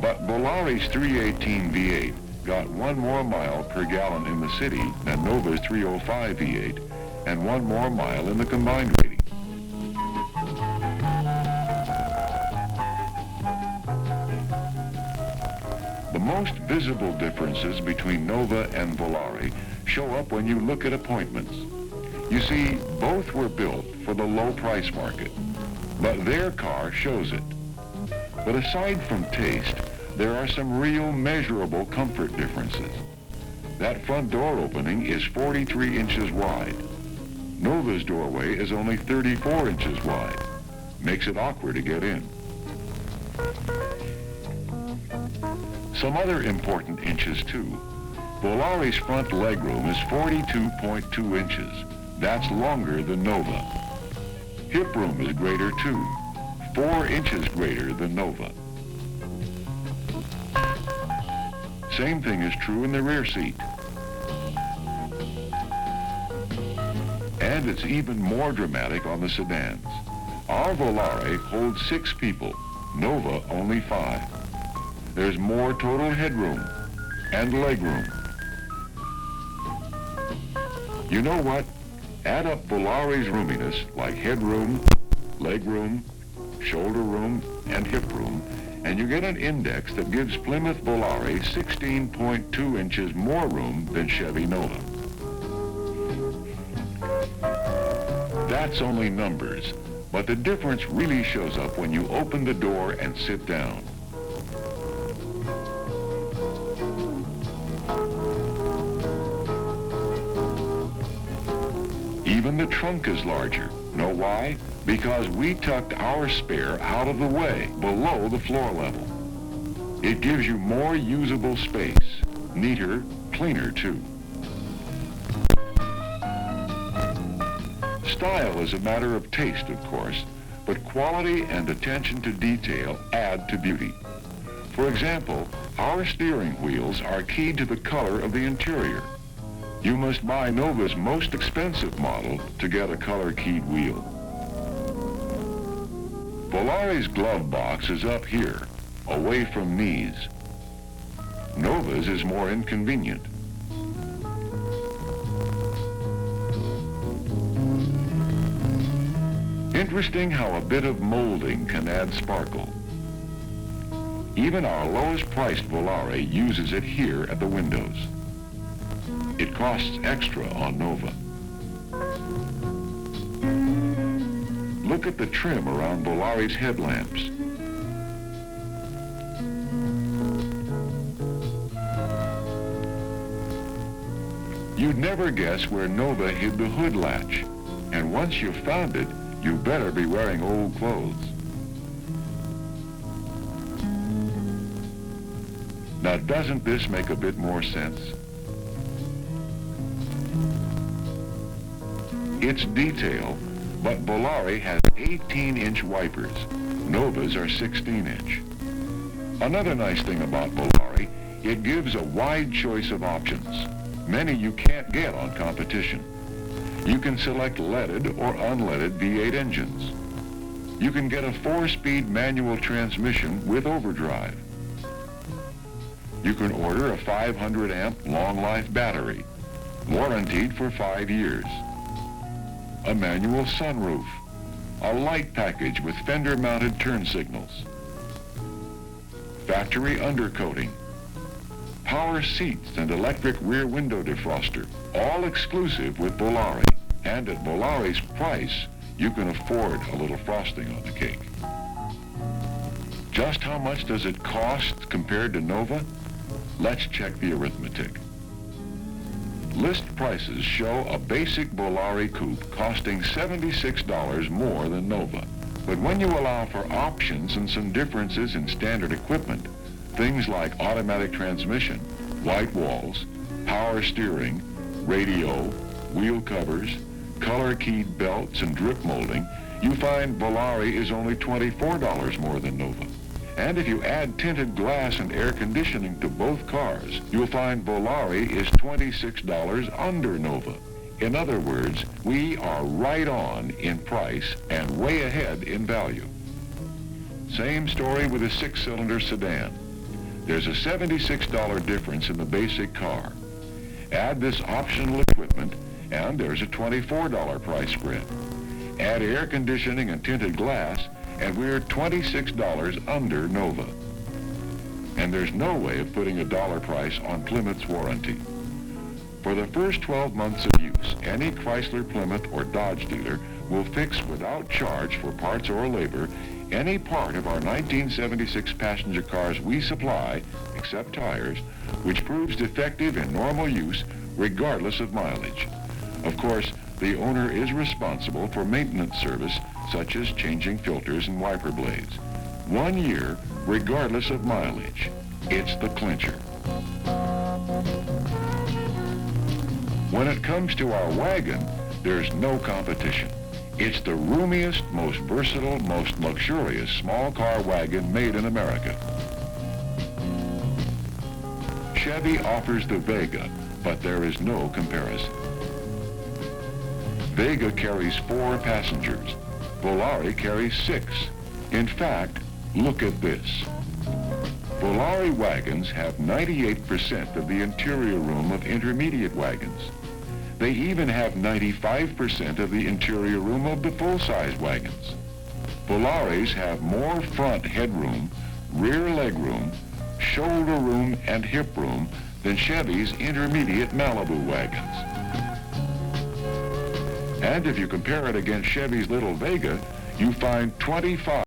But Volare's 318 V8 got 1 more mile per gallon in the city than Nova's 305 V8 and 1 more mile in the combined rating. The most visible differences between Nova and Volare show up when you look at appointments. You see, both were built for the low price market, but their car shows it. But aside from taste, there are some real measurable comfort differences. That front door opening is 43 inches wide. Nova's doorway is only 34 inches wide. Makes it awkward to get in. Some other important inches too. Volare's front legroom is 42.2 inches. That's longer than Nova. Hip room is greater too, 4 inches greater than Nova. Same thing is true in the rear seat. And it's even more dramatic on the sedans. Our Volare holds 6 people, Nova only 5. There's more total headroom and legroom. You know what? Add up Volare's roominess, like headroom, legroom, shoulder room, and hip room, and you get an index that gives Plymouth Volare 16.2 inches more room than Chevy Nova. That's only numbers, but the difference really shows up when you open the door and sit down. Even the trunk is larger. Know why? Because we tucked our spare out of the way, below the floor level. It gives you more usable space. Neater, cleaner too. Style is a matter of taste, of course, but quality and attention to detail add to beauty. For example, our steering wheels are keyed to the color of the interior. You must buy Nova's most expensive model to get a color-keyed wheel. Volare's glove box is up here, away from knees. Nova's is more inconvenient. Interesting how a bit of molding can add sparkle. Even our lowest-priced Volare uses it here at the windows. It costs extra on Nova. Look at the trim around Volare's headlamps. You'd never guess where Nova hid the hood latch, and once you've found it, you better be wearing old clothes. Now, doesn't this make a bit more sense? It's detail, but Volare has 18-inch wipers. Nova's are 16-inch. Another nice thing about Volare, it gives a wide choice of options. Many you can't get on competition. You can select leaded or unleaded V8 engines. you can get a 4-speed manual transmission with overdrive. You can order a 500-amp long-life battery, warranted for 5 years. A manual sunroof, a light package with fender-mounted turn signals, factory undercoating, power seats and electric rear window defroster, all exclusive with Volare. And at Volare's price, you can afford a little frosting on the cake. Just how much does it cost compared to Nova? Let's check the arithmetic. List prices show a basic Volare coupe costing $76 more than Nova. But when you allow for options and some differences in standard equipment, things like automatic transmission, white walls, power steering, radio, wheel covers, color-keyed belts and drip molding, you find Volare is only $24 more than Nova. And if you add tinted glass and air conditioning to both cars, you'll find Volare is $26 under Nova. In other words, we are right on in price and way ahead in value. Same story with a 6-cylinder sedan. There's a $76 difference in the basic car. Add this optional equipment, and there's a $24 price spread. Add air conditioning and tinted glass, and we're $26 under Nova. And there's no way of putting a dollar price on Plymouth's warranty. For the first 12 months of use, any Chrysler, Plymouth, or Dodge dealer will fix without charge for parts or labor any part of our 1976 passenger cars we supply, except tires, which proves defective in normal use regardless of mileage. Of course, the owner is responsible for maintenance service such as changing filters and wiper blades. 1 year, regardless of mileage. It's the clincher. When it comes to our wagon, there's no competition. It's the roomiest, most versatile, most luxurious small car wagon made in America. Chevy offers the Vega, but there is no comparison. Vega carries 4 passengers. Volare carries 6. In fact, look at this. Volare wagons have 98% of the interior room of intermediate wagons. They even have 95% of the interior room of the full-size wagons. Volares have more front headroom, rear legroom, shoulder room, and hip room than Chevy's intermediate Malibu wagons. And if you compare it against Chevy's little Vega, you find 25